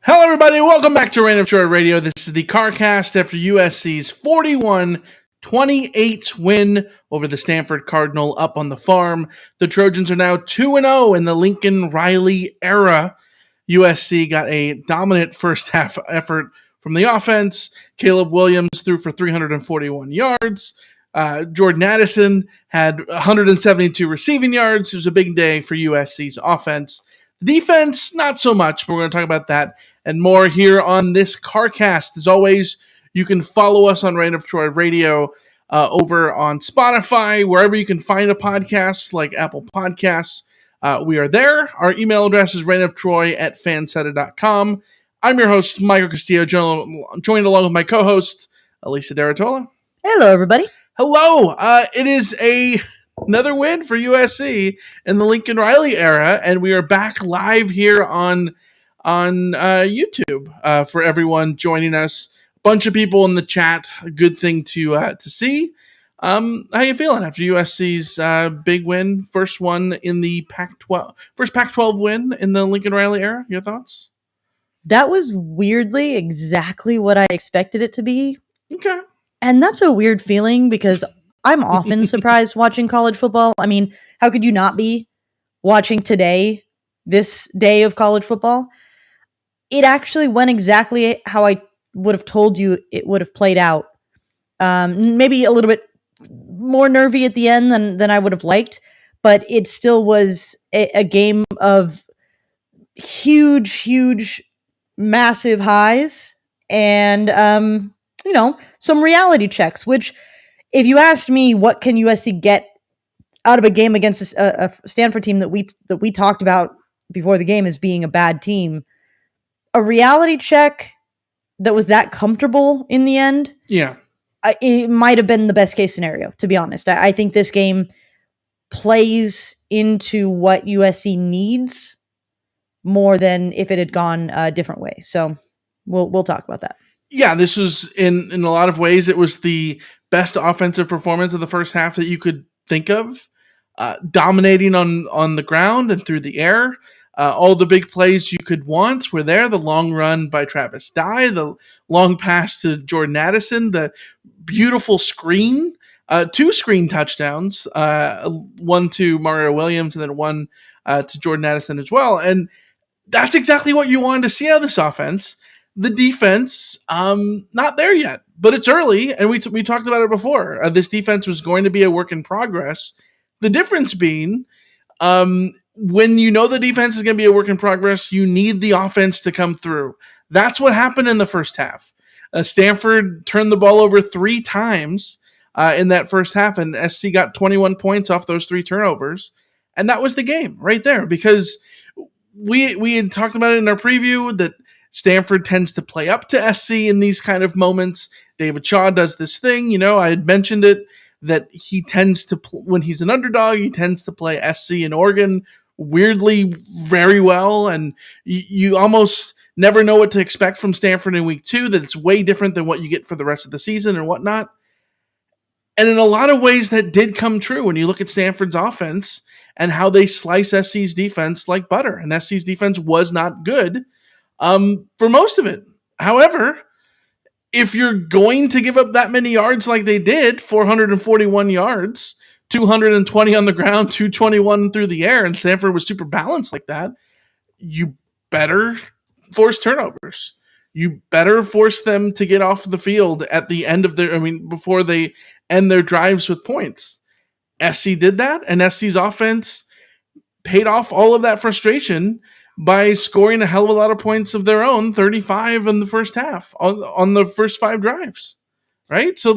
Hello, everybody. Welcome back to Random Short Radio. This is the Carcast after USC's 41-28 win over the Stanford Cardinal up on the farm. The Trojans are now 2-0 in the Lincoln Riley era. USC got a dominant first half effort from the offense. Caleb Williams threw for 341 yards. Jordan Addison had 172 receiving yards. It was a big day for USC's offense. The defense, not so much. But we're going to talk about that and more here on this Carcast. As always, you can follow us on Random Troy Radio over on Spotify, wherever you can find a podcast like Apple Podcasts. We are there. Our email address is randomtroy@fansetta.com. I'm your host, Michael Castillo, joined along with my co-host, Elisa Deratola. Hello, everybody. Hello. It is another win for USC in the Lincoln Riley era, and we are back live here on YouTube for everyone joining us. Bunch of people in the chat. A good thing to see. How you feeling after USC's big win, first one in the Pac-12, first Pac-12 win in the Lincoln Riley era? Your thoughts? That was weirdly exactly what I expected it to be. Okay. And that's a weird feeling because I'm often surprised watching college football. I mean, how could you not be watching today, this day of college football? It actually went exactly how I would have told you it would have played out. Maybe a little bit more nervy at the end than I would have liked, but it still was a game of huge, massive highs and, some reality checks, which if you asked me what can USC get out of a game against a Stanford team that we talked about before the game as being a bad team, a reality check that was that comfortable in the end, yeah, it might have been the best case scenario, to be honest. I think this game plays into what USC needs more than if it had gone a different way. So we'll talk about that. Yeah, this was in a lot of ways, it was the best offensive performance of the first half that you could think of. Dominating on the ground and through the air. All the big plays you could want were there. The long run by Travis Dye, the long pass to Jordan Addison, the beautiful screen, 2 screen touchdowns, one to Mario Williams and then one to Jordan Addison as well. And that's exactly what you wanted to see out of this offense. The defense, not there yet, but it's early, and we talked about it before. This defense was going to be a work in progress. The difference being, when you know the defense is going to be a work in progress, you need the offense to come through. That's what happened in the first half. Stanford turned the ball over 3 times in that first half, and SC got 21 points off those 3 turnovers. And that was the game right there, because we had talked about it in our preview that Stanford tends to play up to SC in these kind of moments. David Shaw does this thing, I had mentioned it, that he tends to, when he's an underdog, he tends to play SC and Oregon weirdly very well, and you almost never know what to expect from Stanford in week 2, that it's way different than what you get for the rest of the season and whatnot. And in a lot of ways that did come true when you look at Stanford's offense and how they slice SC's defense like butter, and SC's defense was not good for most of it. However, if you're going to give up that many yards like they did, 441 yards, 220 on the ground, 221 through the air, and Stanford was super balanced like that, you better force turnovers. You better force them to get off the field at the end of before they end their drives with points. SC did that, and SC's offense paid off all of that frustration by scoring a hell of a lot of points of their own, 35 in the first half on the first 5 drives, right? So,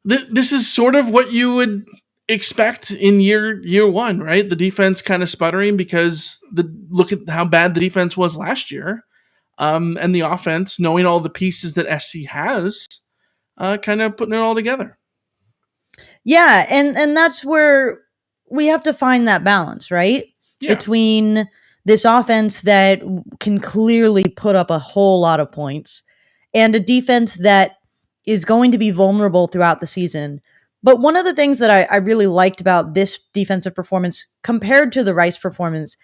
this is sort of what you would expect in year 1, right? The defense kind of sputtering because look at how bad the defense was last year, and the offense, knowing all the pieces that SC has, kind of putting it all together. Yeah, and that's where we have to find that balance, right? Yeah. Between this offense that can clearly put up a whole lot of points and a defense that is going to be vulnerable throughout the season. But one of the things that I really liked about this defensive performance compared to the Rice performance,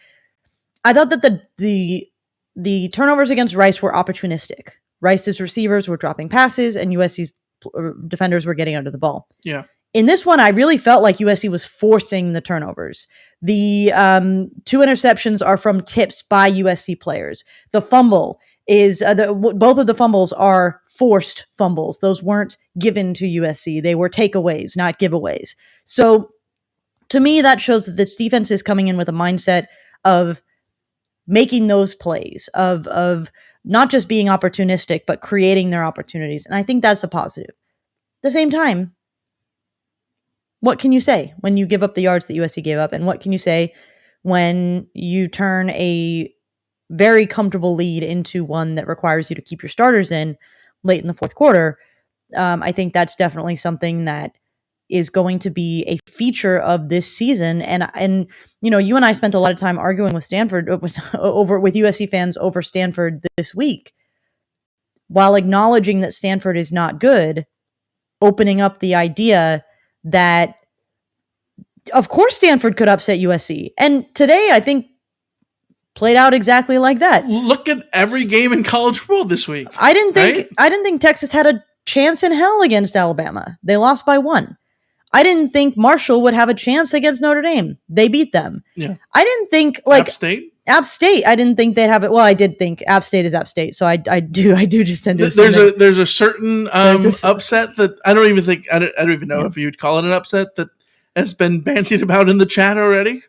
I thought that the the turnovers against Rice were opportunistic. Rice's receivers were dropping passes, and USC's defenders were getting under the ball. Yeah. In this one, I really felt like USC was forcing the turnovers. The 2 interceptions are from tips by USC players. The fumble is both of the fumbles are forced fumbles. Those weren't given to USC. They were takeaways, not giveaways. So to me, that shows that this defense is coming in with a mindset of making those plays, of not just being opportunistic, but creating their opportunities. And I think that's a positive. At the same time, what can you say when you give up the yards that USC gave up? And what can you say when you turn a very comfortable lead into one that requires you to keep your starters in late in the fourth quarter? I think that's definitely something that is going to be a feature of this season. And you know, you and I spent a lot of time arguing with Stanford with USC fans over Stanford this week, while acknowledging that Stanford is not good, opening up the idea that of course Stanford could upset USC. And today I think played out exactly like that. Look at every game in college football this week. I didn't think Texas had a chance in hell against Alabama. They lost by 1. I didn't think Marshall would have a chance against Notre Dame. They beat them. Yeah. I didn't think like App State. I didn't think they'd have it. Well, I did think App State is App State, so I do just tend to. There's a certain upset that I don't even know if you'd call it an upset that has been bandied about in the chat already.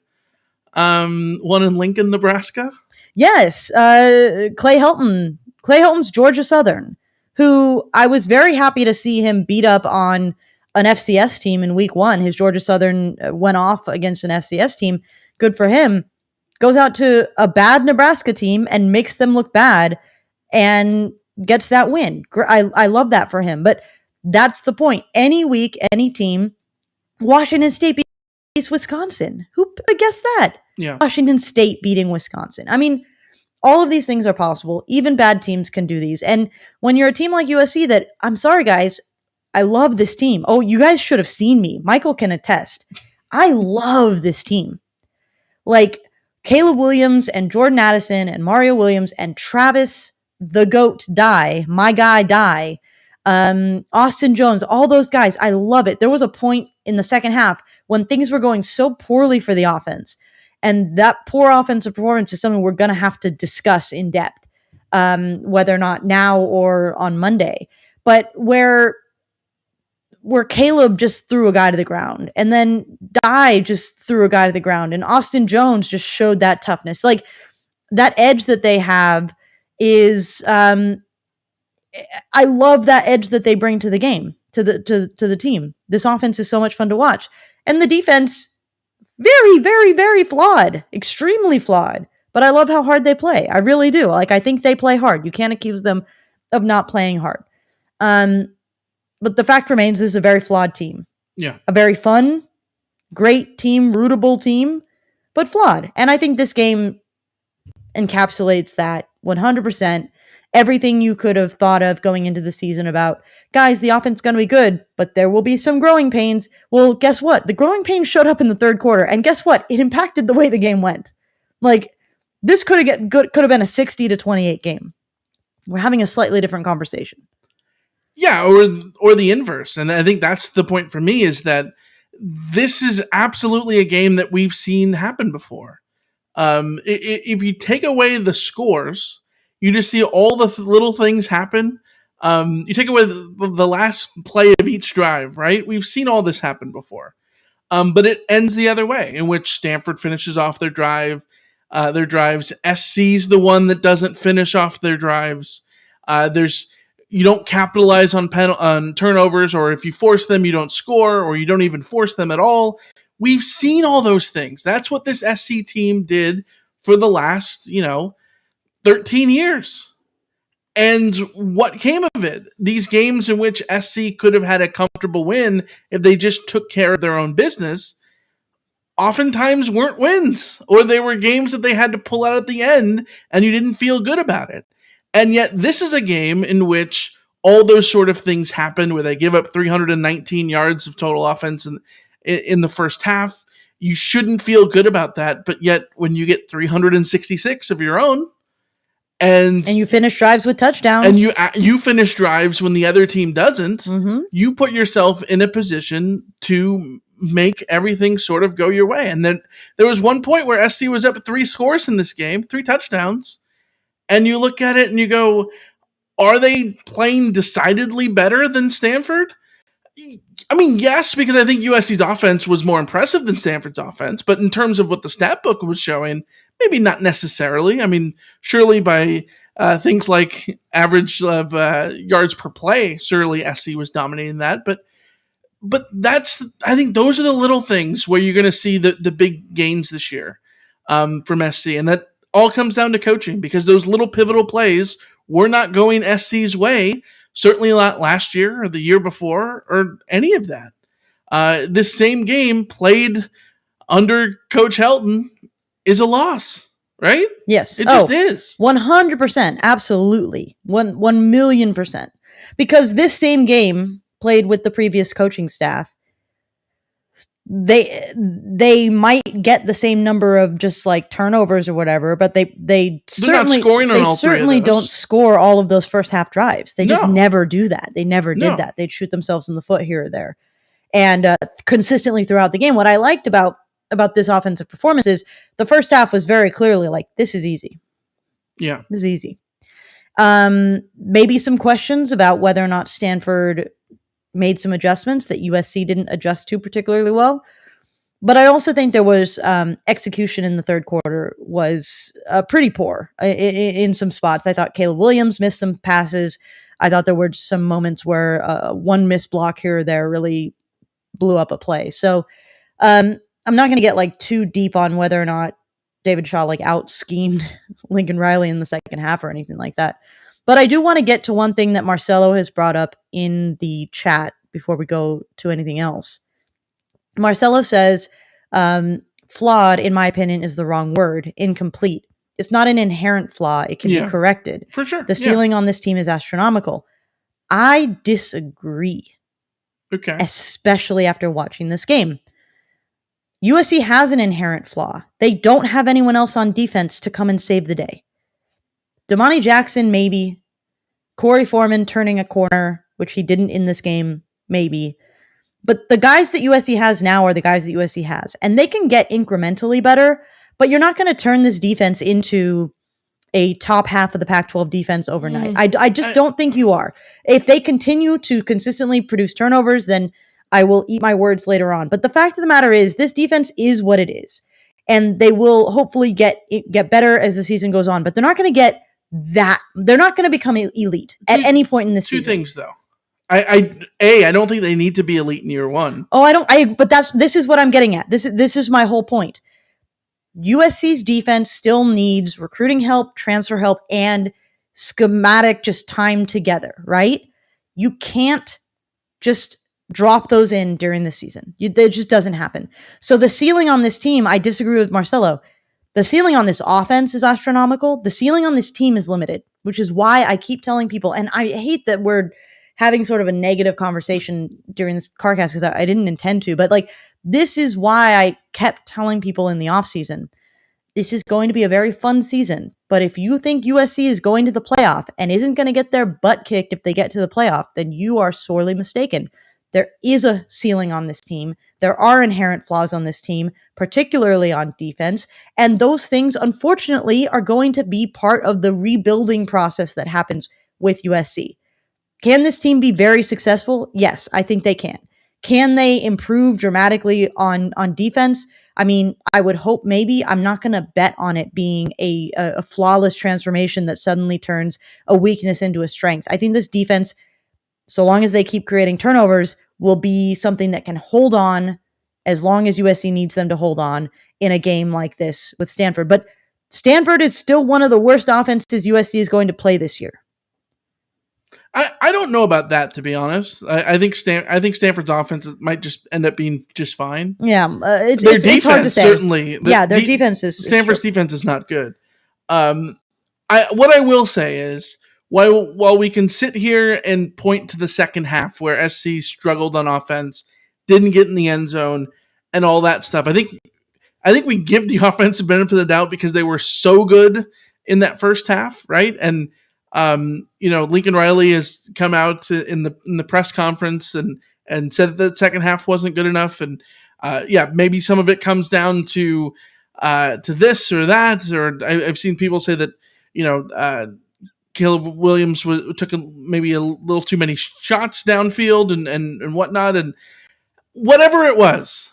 One in Lincoln, Nebraska. Yes, Clay Helton's Georgia Southern, who I was very happy to see him beat up on an FCS team in week 1. His Georgia Southern went off against an FCS team. Good for him. Goes out to a bad Nebraska team and makes them look bad and gets that win. I love that for him. But that's the point. Any week, any team, Washington State beats Wisconsin. Who would have guessed that? Yeah. Washington State beating Wisconsin. I mean, all of these things are possible. Even bad teams can do these. And when you're a team like USC that, I'm sorry, guys, I love this team. Oh, you guys should have seen me. Michael can attest. I love this team. Like Caleb Williams and Jordan Addison and Mario Williams and Travis the GOAT Dye, my guy Dye, Austin Jones, all those guys. I love it. There was a point in the second half when things were going so poorly for the offense. And that poor offensive performance is something we're going to have to discuss in depth, whether or not now or on Monday. But where Caleb just threw a guy to the ground, and then Dye just threw a guy to the ground, and Austin Jones just showed that toughness. Like, that edge that they have is, I love that edge that they bring to the game, to the team. This offense is so much fun to watch. And the defense, very, very, very flawed, extremely flawed. But I love how hard they play. I really do. Like, I think they play hard. You can't accuse them of not playing hard. But the fact remains, this is a very flawed team. Yeah. A very fun, great team, rootable team, but flawed. And I think this game encapsulates that 100%. Everything you could have thought of going into the season about, guys, the offense is going to be good, but there will be some growing pains. Well, guess what? The growing pains showed up in the third quarter. And guess what? It impacted the way the game went. Like, this could have been a 60-28 game. We're having a slightly different conversation. Yeah, or the inverse. And I think that's the point for me, is that this is absolutely a game that we've seen happen before. If you take away the scores, you just see all the little things happen. You take away the last play of each drive, right? We've seen all this happen before. But it ends the other way, in which Stanford finishes off their drives. SC's the one that doesn't finish off their drives. You don't capitalize on turnovers, or if you force them, you don't score, or you don't even force them at all. We've seen all those things. That's what this SC team did for the last, 13 years. And what came of it? These games in which SC could have had a comfortable win if they just took care of their own business, oftentimes weren't wins, or they were games that they had to pull out at the end and you didn't feel good about it. And yet this is a game in which all those sort of things happen, where they give up 319 yards of total offense in the first half. You shouldn't feel good about that, but yet when you get 366 of your own, And you finish drives with touchdowns. And you finish drives when the other team doesn't. Mm-hmm. You put yourself in a position to make everything sort of go your way. And then there was one point where SC was up 3 scores in this game, 3 touchdowns. And you look at it and you go, are they playing decidedly better than Stanford? I mean, yes, because I think USC's offense was more impressive than Stanford's offense. But in terms of what the stat book was showing, maybe not necessarily. I mean, surely by things like average of yards per play, surely SC was dominating that. But that's, I think those are the little things where you're going to see the big gains this year from SC. And that all comes down to coaching, because those little pivotal plays were not going SC's way, certainly not last year or the year before or any of that. This same game played under Coach Helton is a loss, right? Yes. It just is. 100%. Absolutely. 1,000,000%. Because this same game played with the previous coaching staff, they might get the same number of just like turnovers or whatever, but they certainly don't score all of those first half drives. They just never do that. They never did that. They'd shoot themselves in the foot here or there. And consistently throughout the game, what I liked about this offensive performance is the first half was very clearly like, this is easy. Yeah. This is easy. Maybe some questions about whether or not Stanford made some adjustments that USC didn't adjust to particularly well. But I also think there was execution in the third quarter was pretty poor in some spots. I thought Caleb Williams missed some passes. I thought there were some moments where one missed block here or there really blew up a play. So I'm not going to get like too deep on whether or not David Shaw like out schemed Lincoln Riley in the second half or anything like that. But I do want to get to one thing that Marcelo has brought up in the chat before we go to anything else. Marcelo says, flawed, in my opinion, is the wrong word. Incomplete. It's not an inherent flaw. It can be corrected. For sure. The ceiling on this team is astronomical. I disagree. Okay. Especially after watching this game. USC has an inherent flaw. They don't have anyone else on defense to come and save the day. Damani Jackson, maybe. Corey Foreman turning a corner, which he didn't in this game, maybe. But the guys that USC has now are the guys that USC has. And they can get incrementally better, but you're not going to turn this defense into a top half of the Pac-12 defense overnight. I just don't think you are. If they continue to consistently produce turnovers, then I will eat my words later on. But the fact of the matter is, this defense is what it is. And they will hopefully get better as the season goes on. But they're not going to get that. They're not going to become elite at any point in this season. Two things, though. I don't think they need to be elite in year one. Oh, but this is what I'm getting at. This is my whole point. USC's defense still needs recruiting help, transfer help, and schematic just time together, right? You can't just drop those in during the season. It just doesn't happen. So the ceiling on this team, I disagree with Marcelo. The ceiling on this offense is astronomical. The ceiling on this team is limited, which is why I keep telling people, and I hate that we're having sort of a negative conversation during this Carcast because I didn't intend to, but like, this is why I kept telling people in the offseason, this is going to be a very fun season. But if you think USC is going to the playoff and isn't going to get their butt kicked if they get to the playoff, then you are sorely mistaken. There is a ceiling on this team. There are inherent flaws on this team, particularly on defense. And those things, unfortunately, are going to be part of the rebuilding process that happens with USC. Can this team be very successful? Yes, I think they can. Can they improve dramatically on defense? I mean, I would hope maybe. I'm not going to bet on it being a flawless transformation that suddenly turns a weakness into a strength. I think this defense, so long as they keep creating turnovers, will be something that can hold on as long as USC needs them to hold on in a game like this with Stanford. But Stanford is still one of the worst offenses USC is going to play this year. I don't know about that, to be honest. I think Stanford's offense might just end up being just fine. Yeah, it's hard to say. Certainly, their defense is Stanford's defense is not good. What I will say is, while we can sit here and point to the second half where SC struggled on offense, didn't get in the end zone, and all that stuff, I think we give the offensive benefit of the doubt because they were so good in that first half, right? And Lincoln Riley has come out in the press conference and said that the second half wasn't good enough, and maybe some of it comes down to this or that, or I've seen people say that Caleb Williams took maybe a little too many shots downfield and whatnot, and whatever it was.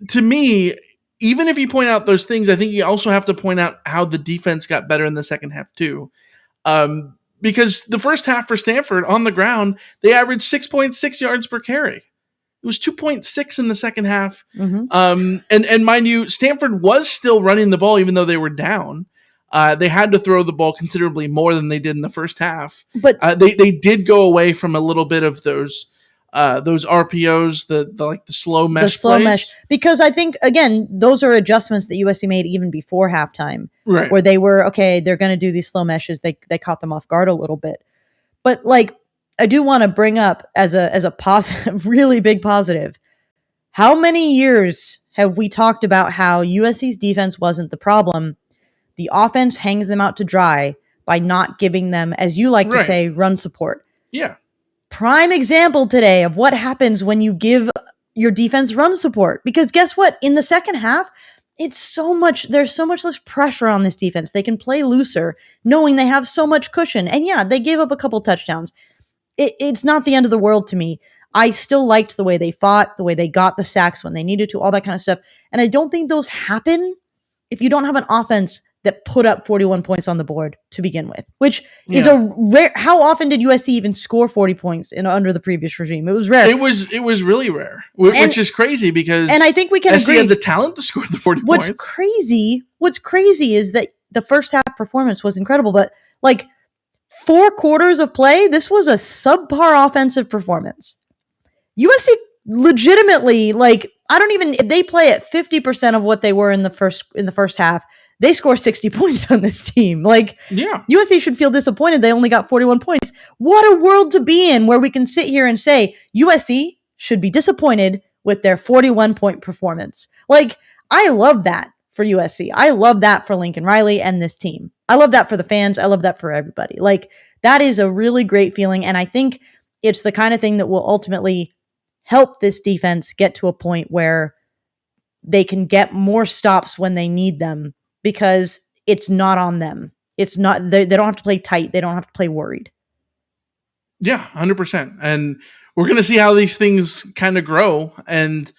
To me, even if you point out those things, I think you also have to point out how the defense got better in the second half too. Because the first half for Stanford on the ground, they averaged 6.6 yards per carry. It was 2.6 in the second half. Mm-hmm. And mind you, Stanford was still running the ball even though they were down. They had to throw the ball considerably more than they did in the first half. But they did go away from a little bit of those RPOs, the slow mesh plays. Because I think, again, those are adjustments that USC made even before halftime, right? Where they were, okay, they're going to do these slow meshes. They caught them off guard a little bit. But I do want to bring up as a positive, really big positive, how many years have we talked about how USC's defense wasn't the problem? The offense hangs them out to dry by not giving them, as you like to say, run support. Yeah. Prime example today of what happens when you give your defense run support. Because guess what? In the second half, there's so much less pressure on this defense. They can play looser, knowing they have so much cushion. And yeah, they gave up a couple touchdowns. It's not the end of the world to me. I still liked the way they fought, the way they got the sacks when they needed to, all that kind of stuff. And I don't think those happen if you don't have an offense that put up 41 points on the board to begin with, which is a rare. How often did USC even score 40 points under the previous regime? It was rare. It was really rare, which is crazy because I think we can SC agree had the talent to score the 40 points. What's crazy is that the first half performance was incredible, but 4 quarters of play, this was a subpar offensive performance. USC legitimately, if they play at 50% of what they were in the first half, they score 60 points on this team. USC should feel disappointed they only got 41 points. What a world to be in where we can sit here and say USC should be disappointed with their 41-point performance. I love that for USC. I love that for Lincoln Riley and this team. I love that for the fans. I love that for everybody. That is a really great feeling, and I think it's the kind of thing that will ultimately help this defense get to a point where they can get more stops when they need them because it's not on them. It's not, they don't have to play tight. They don't have to play worried. Yeah, 100%. And we're going to see how these things kind of grow and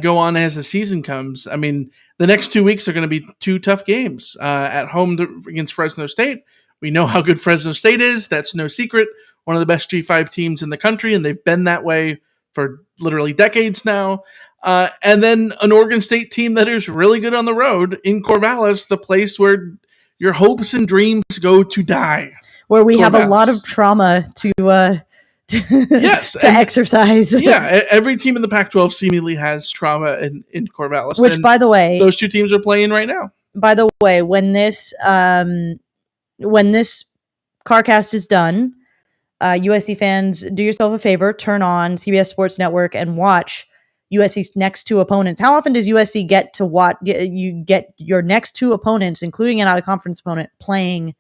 go on as the season comes. I mean, the next 2 weeks are going to be 2 tough games at home against Fresno State. We know how good Fresno State is. That's no secret. One of the best G5 teams in the country, and they've been that way for literally decades now. And then an Oregon State team that is really good on the road in Corvallis, the place where your hopes and dreams go to die. Where we have a lot of trauma to exercise. Yeah, every team in the Pac-12 seemingly has trauma in Corvallis. Which, by the way, those 2 teams are playing right now. By the way, when this Carcast is done, USC fans, do yourself a favor, turn on CBS Sports Network and watch USC's next 2 opponents. How often does USC get to watch? You get your next 2 opponents, including an out-of-conference opponent, playing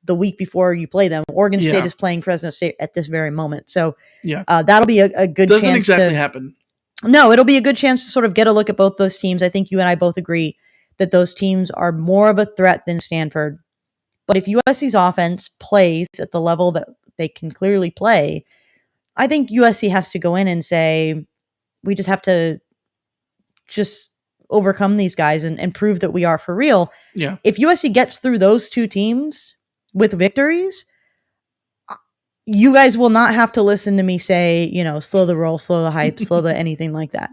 the week before you play them. Oregon State is playing Fresno State at this very moment. So that'll be a good chance. Doesn't exactly happen. No, it'll be a good chance to sort of get a look at both those teams. I think you and I both agree that those teams are more of a threat than Stanford. But if USC's offense plays at the level that they can clearly play, I think USC has to go in and say, we just have to just overcome these guys and prove that we are for real. Yeah. If USC gets through those 2 teams with victories, you guys will not have to listen to me say, slow the roll, slow the hype, slow the anything like that.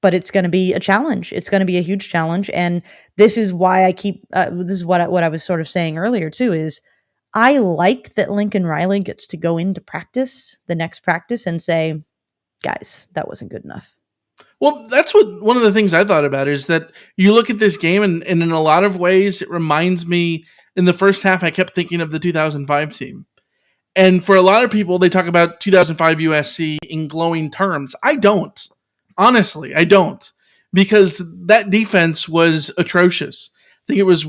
But it's going to be a challenge. It's going to be a huge challenge. And this is why I keep, this is what I was sort of saying earlier too, is I like that Lincoln Riley gets to go into practice, the next practice, and say, guys, that wasn't good enough. Well, that's one of the things I thought about is that you look at this game and in a lot of ways, it reminds me, in the first half, I kept thinking of the 2005 team. And for a lot of people, they talk about 2005 USC in glowing terms. I don't. Honestly, I don't. Because that defense was atrocious. think it was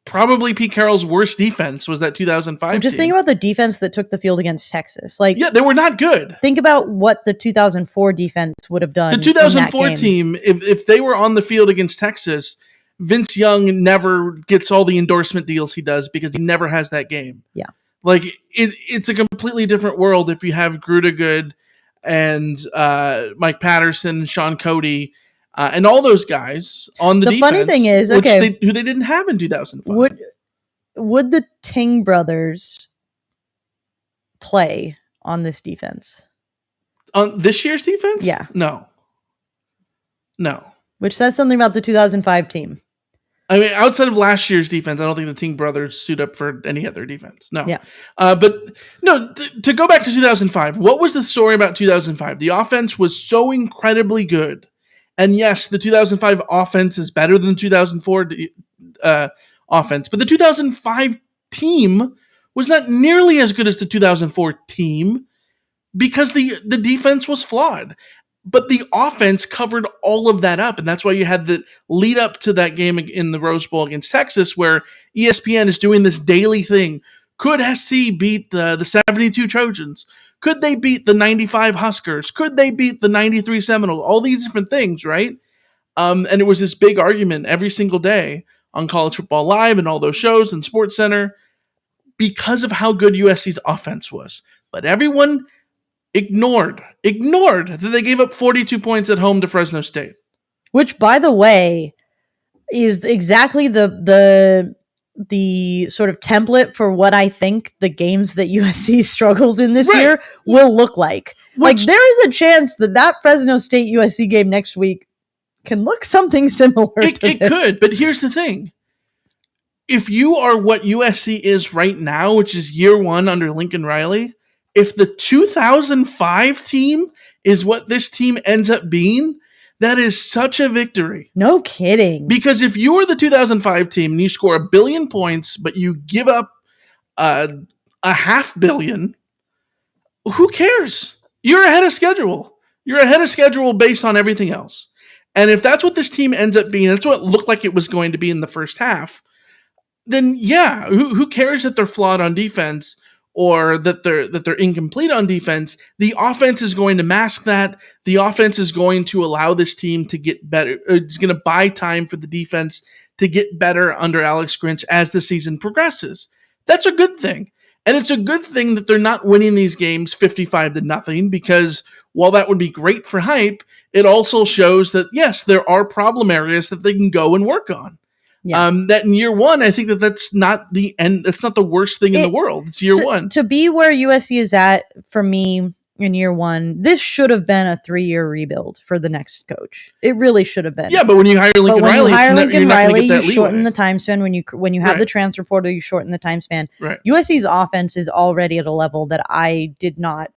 probably Pete Carroll's worst defense was that 2005 Just team. think about the defense that took the field against Texas. Like, yeah, they were not good. Think about what the 2004 defense would have done. The 2004 team, if they were on the field against Texas, Vince Young never gets all the endorsement deals he does because he never has that game. Yeah. Like, it's a completely different world if you have Grudegood and Mike Patterson, Sean Cody, and all those guys on the defense. The funny thing is, who they didn't have in 2005. Would the Ting brothers play on this defense? On this year's defense? Yeah. No. Which says something about the 2005 team. I mean, outside of last year's defense, I don't think the Ting brothers suit up for any other defense. No. Yeah. But no, to go back to 2005, what was the story about 2005? The offense was so incredibly good. And yes, the 2005 offense is better than the 2004 offense. But the 2005 team was not nearly as good as the 2004 team because the defense was flawed. But the offense covered all of that up, and that's why you had the lead up to that game in the Rose Bowl against Texas, where ESPN is doing this daily thing. Could SC beat the 72 Trojans? Could they beat the 95 Huskers? Could they beat the 93 Seminoles? All these different things, right? And it was this big argument every single day on College Football Live and all those shows and SportsCenter because of how good USC's offense was. But everyone ignored that they gave up 42 points at home to Fresno State. Which, by the way, is exactly the sort of template for what I think the games that USC struggles in this year will look like. Like, there is a chance that Fresno State USC game next week can look something similar. It could, but here's the thing. If you are what USC is right now, which is year one under Lincoln Riley, if the 2005 team is what this team ends up being, that is such a victory. No kidding. Because if you are the 2005 team and you score 1 billion points, but you give up a 500 million, who cares? You're ahead of schedule. You're ahead of schedule based on everything else. And if that's what this team ends up being, that's what it looked like it was going to be in the first half, then yeah, who cares that they're flawed on defense or that they're incomplete on defense? The offense is going to mask that. The offense is going to allow this team to get better. It's going to buy time for the defense to get better under Alex Grinch as the season progresses. That's a good thing. And it's a good thing that they're not winning these games 55-0, because while that would be great for hype, it also shows that, yes, there are problem areas that they can go and work on. Yeah. That in year one, I think that's not the end. That's not the worst thing in the world. It's year one. To be where USC is at, for me, in year one, this should have been a 3-year rebuild for the next coach. It really should have been. Yeah, but when you hire Lincoln Riley, you shorten the time span. When you have the transfer portal, you shorten the time span. Right. USC's offense is already at a level that I did not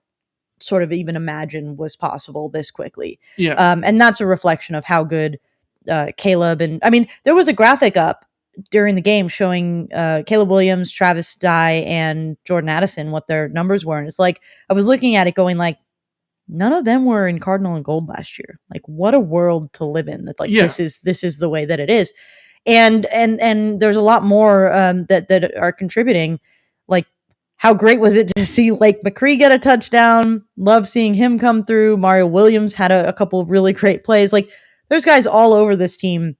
sort of even imagine was possible this quickly. Yeah. And that's a reflection of how good Caleb, and I mean, there was a graphic up during the game showing Caleb Williams, Travis Dye, and Jordan Addison what their numbers were, and it's like I was looking at it going like, none of them were in Cardinal and Gold last year. Like, what a world to live in! That this is the way that it is, and there's a lot more that are contributing. Like, how great was it to see Lake McCree get a touchdown? Love seeing him come through. Mario Williams had a couple of really great plays. Like, there's guys all over this team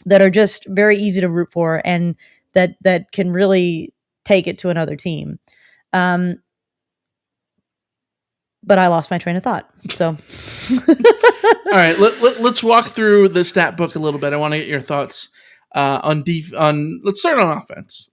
that are just very easy to root for and that can really take it to another team. But I lost my train of thought. So, all right, let's walk through the stat book a little bit. I want to get your thoughts on. Let's start on offense.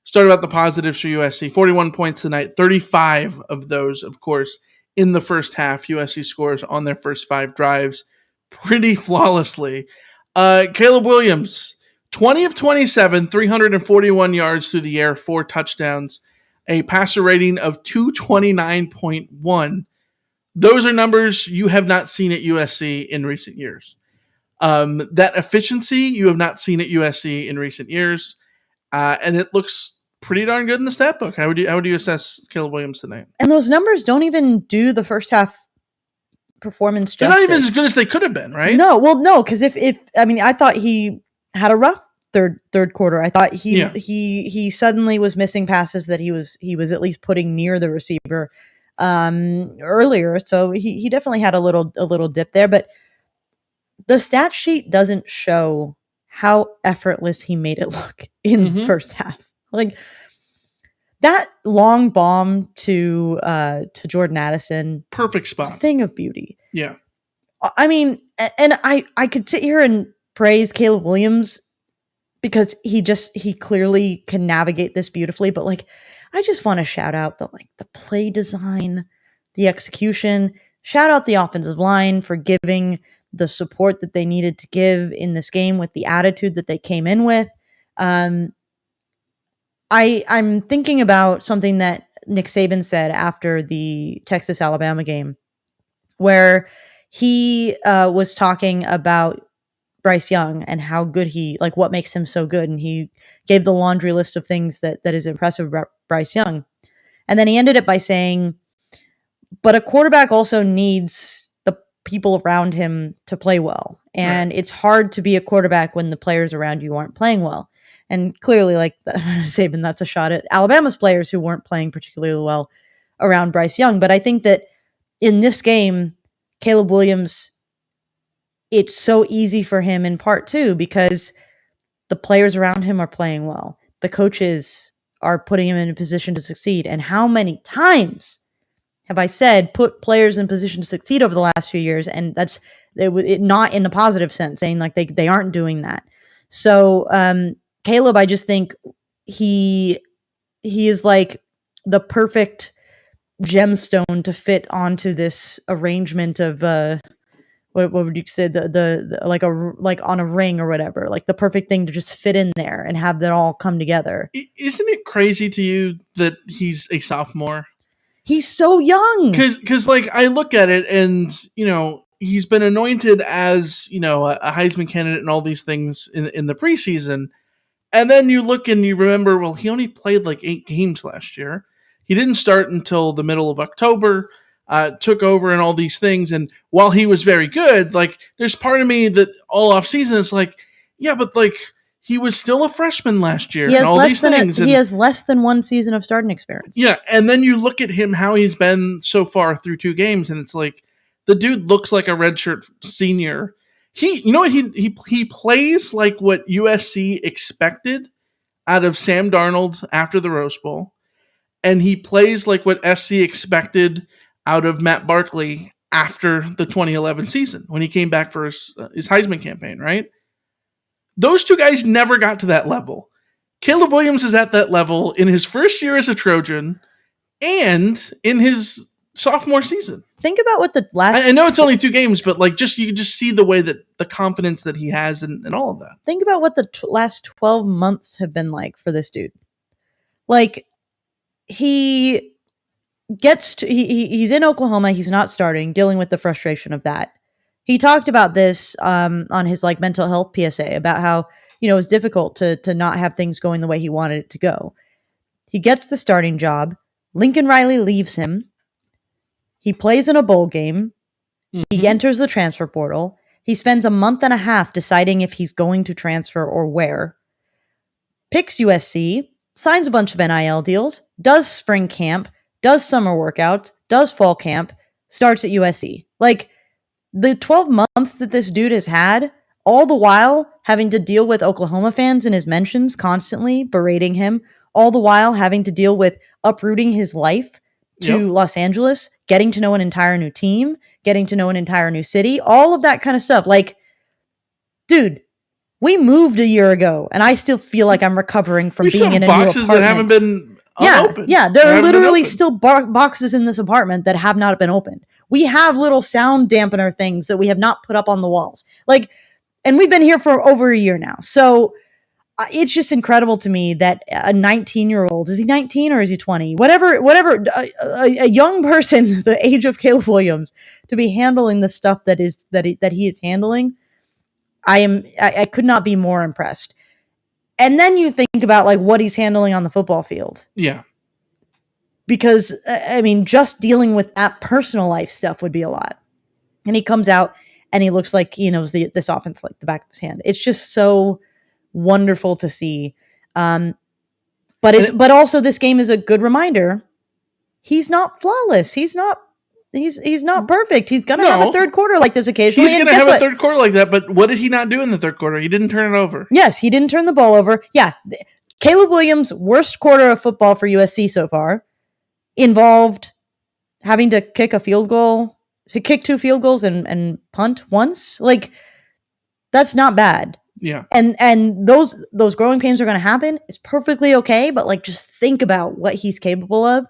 Start about the positives for USC. 41 points tonight. 35 of those, of course, in the first half. USC scores on their first 5 drives pretty flawlessly. Caleb Williams, 20 of 27, 341 yards through the air, 4 touchdowns, a passer rating of 229.1. Those are numbers you have not seen at USC in recent years. That efficiency you have not seen at USC in recent years, and it looks pretty darn good in the stat book. How would you assess Caleb Williams tonight? And those numbers don't even do the first half performance justice. They're not even as good as they could have been, right? No, because if I thought he had a rough third quarter. I thought Yeah. he suddenly was missing passes that he was at least putting near the receiver earlier. So he definitely had a little dip there, but the stat sheet doesn't show how effortless he made it look in the first half. Like that long bomb to Jordan Addison, perfect spot, thing of beauty. Yeah. I mean, and I could sit here and praise Caleb Williams because he clearly can navigate this beautifully, but like I just want to shout out the play design, the execution, shout out the offensive line for giving the support that they needed to give in this game with the attitude that they came in with. I'm thinking about something that Nick Saban said after the Texas-Alabama game, where he was talking about Bryce Young and how good what makes him so good. And he gave the laundry list of things that is impressive about Bryce Young. And then he ended it by saying, but a quarterback also needs the people around him to play well. And It's hard to be a quarterback when the players around you aren't playing well. And clearly, Saban, that's a shot at Alabama's players who weren't playing particularly well around Bryce Young. But I think that in this game, Caleb Williams, it's so easy for him in part too, because the players around him are playing well. The coaches are putting him in a position to succeed. And how many times have I said, put players in position to succeed over the last few years? And that's it not in a positive sense, saying like they aren't doing that. So Caleb, I just think he is like the perfect gemstone to fit onto this arrangement of what would you say, the like on a ring or whatever, like the perfect thing to just fit in there and have that all come together. Isn't it crazy to you that he's a sophomore? He's so young. Because like I look at it and, he's been anointed as, a Heisman candidate and all these things in the preseason. And then you look and you remember, well, he only played like 8 games last year. He didn't start until the middle of October, took over and all these things. And while he was very good, like there's part of me that all off season is like, yeah, but like he was still a freshman last year. He has, and all these things. He has less than 1 season of starting experience. Yeah. And then you look at him, how he's been so far through 2 games. And it's like, the dude looks like a redshirt senior. He plays like what USC expected out of Sam Darnold after the Rose Bowl. And he plays like what SC expected out of Matt Barkley after the 2011 season when he came back for his Heisman campaign, right? Those 2 guys never got to that level. Caleb Williams is at that level in his first year as a Trojan and in his sophomore season. Think about what the last... I know it's only 2 games, but like you can just see the way that the confidence that he has and all of that. Think about what the last 12 months have been like for this dude. Like, he gets to... He's in Oklahoma. He's not starting, dealing with the frustration of that. He talked about this on his mental health PSA about how, it's difficult to not have things going the way he wanted it to go. He gets the starting job. Lincoln Riley leaves him. He plays in a bowl game. He enters the transfer portal. He spends a month and a half deciding if he's going to transfer or where. Picks USC, signs a bunch of NIL deals, does spring camp, does summer workouts, does fall camp, starts at USC. Like, the 12 months that this dude has had, all the while having to deal with Oklahoma fans in his mentions constantly berating him, all the while having to deal with uprooting his life to Los Angeles, getting to know an entire new team, getting to know an entire new city, all of that kind of stuff. Like, dude, we moved a year ago, and I still feel like I'm recovering from being in a new apartment. That haven't been unopened. Yeah, there are literally still boxes in this apartment that have not been opened. We have little sound dampener things that we have not put up on the walls. Like, and we've been here for over a year now. So it's just incredible to me that a 19-year-old, is he 19 or is he 20? Whatever, a young person the age of Caleb Williams to be handling the stuff that he is handling. I could not be more impressed. And then you think about what he's handling on the football field. Yeah. Because just dealing with that personal life stuff would be a lot. And he comes out and he looks like he knows this offense like the back of his hand. It's just so wonderful to see. But also this game is a good reminder. He's not flawless. He's not perfect. He's going to have a third quarter like this occasionally. He's going to have a third quarter like that, but what did he not do in the third quarter? He didn't turn it over. Yes, he didn't turn the ball over. Yeah, Caleb Williams' worst quarter of football for USC so far involved having to kick a field goal, kick 2 field goals and punt once. Like, that's not bad. Yeah. And those growing pains are going to happen. It's perfectly okay, but like, just think about what he's capable of.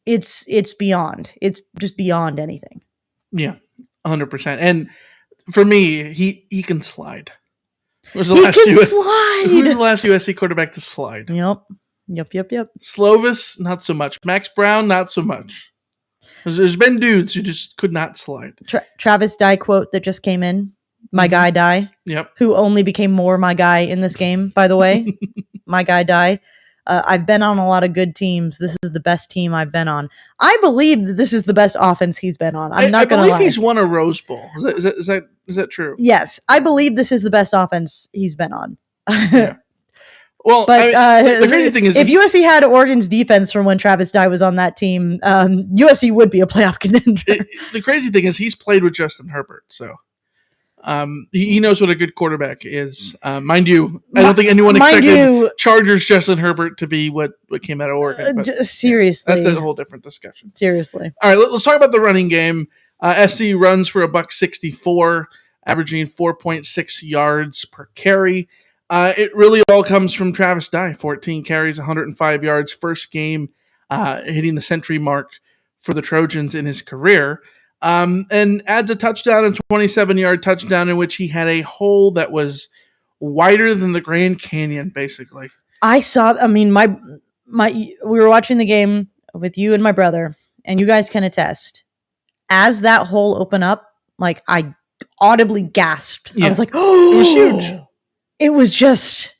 It's beyond. It's just beyond anything. Yeah, 100%. And for me, he can slide. Who's the last USC quarterback to slide? Yep. Slovis, not so much. Max Brown, not so much. There's been dudes who just could not slide. Travis Dye quote that just came in. My guy Dye. Yep. Who only became more my guy in this game, by the way. My guy Dye. I've been on a lot of good teams. This is the best team I've been on. I believe that this is the best offense he's been on. I'm not going to lie. I believe he's won a Rose Bowl. Is that true? Yes, I believe this is the best offense he's been on. Yeah. Well, but the crazy thing is, if USC had Oregon's defense from when Travis Dye was on that team, USC would be a playoff contender. The crazy thing is, he's played with Justin Herbert, so he knows what a good quarterback is. Mind you, I don't think anyone expected Chargers Justin Herbert to be what came out of Oregon. But, seriously, that's a whole different discussion. Seriously. All right, let's talk about the running game. SC runs for $164, averaging 4.6 yards per carry. It really all comes from Travis Dye, 14 carries, 105 yards, first game hitting the century mark for the Trojans in his career. And adds a touchdown, a 27-yard touchdown in which he had a hole that was wider than the Grand Canyon, basically. We were watching the game with you and my brother, and you guys can attest. As that hole opened up, like, I audibly gasped. Yeah. I was like, oh, it was huge. It was just,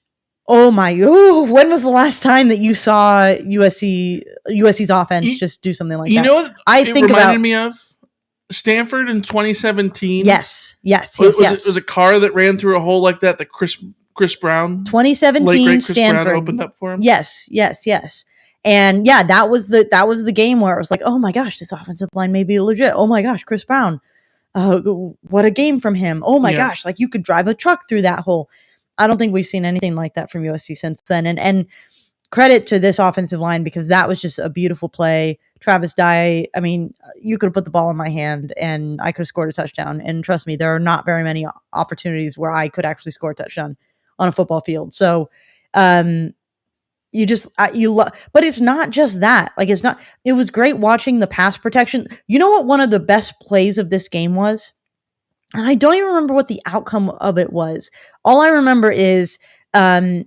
when was the last time that you saw USC's offense just do something like that? You know what it reminded me of? Stanford in 2017. Yes. Was it a car that ran through a hole like that Chris Brown? 2017 Chris Stanford Brown opened up for him. Yes. And yeah, that was the game where it was like, oh my gosh, this offensive line may be legit. Oh my gosh, Chris Brown. What a game from him. Oh my gosh, like, you could drive a truck through that hole. I don't think we've seen anything like that from USC since then. And credit to this offensive line, because that was just a beautiful play. Travis Dye, I mean, you could have put the ball in my hand and I could have scored a touchdown. And trust me, there are not very many opportunities where I could actually score a touchdown on a football field. So, but it's not just that. Like, it was great watching the pass protection. You know what one of the best plays of this game was? And I don't even remember what the outcome of it was. All I remember is Justin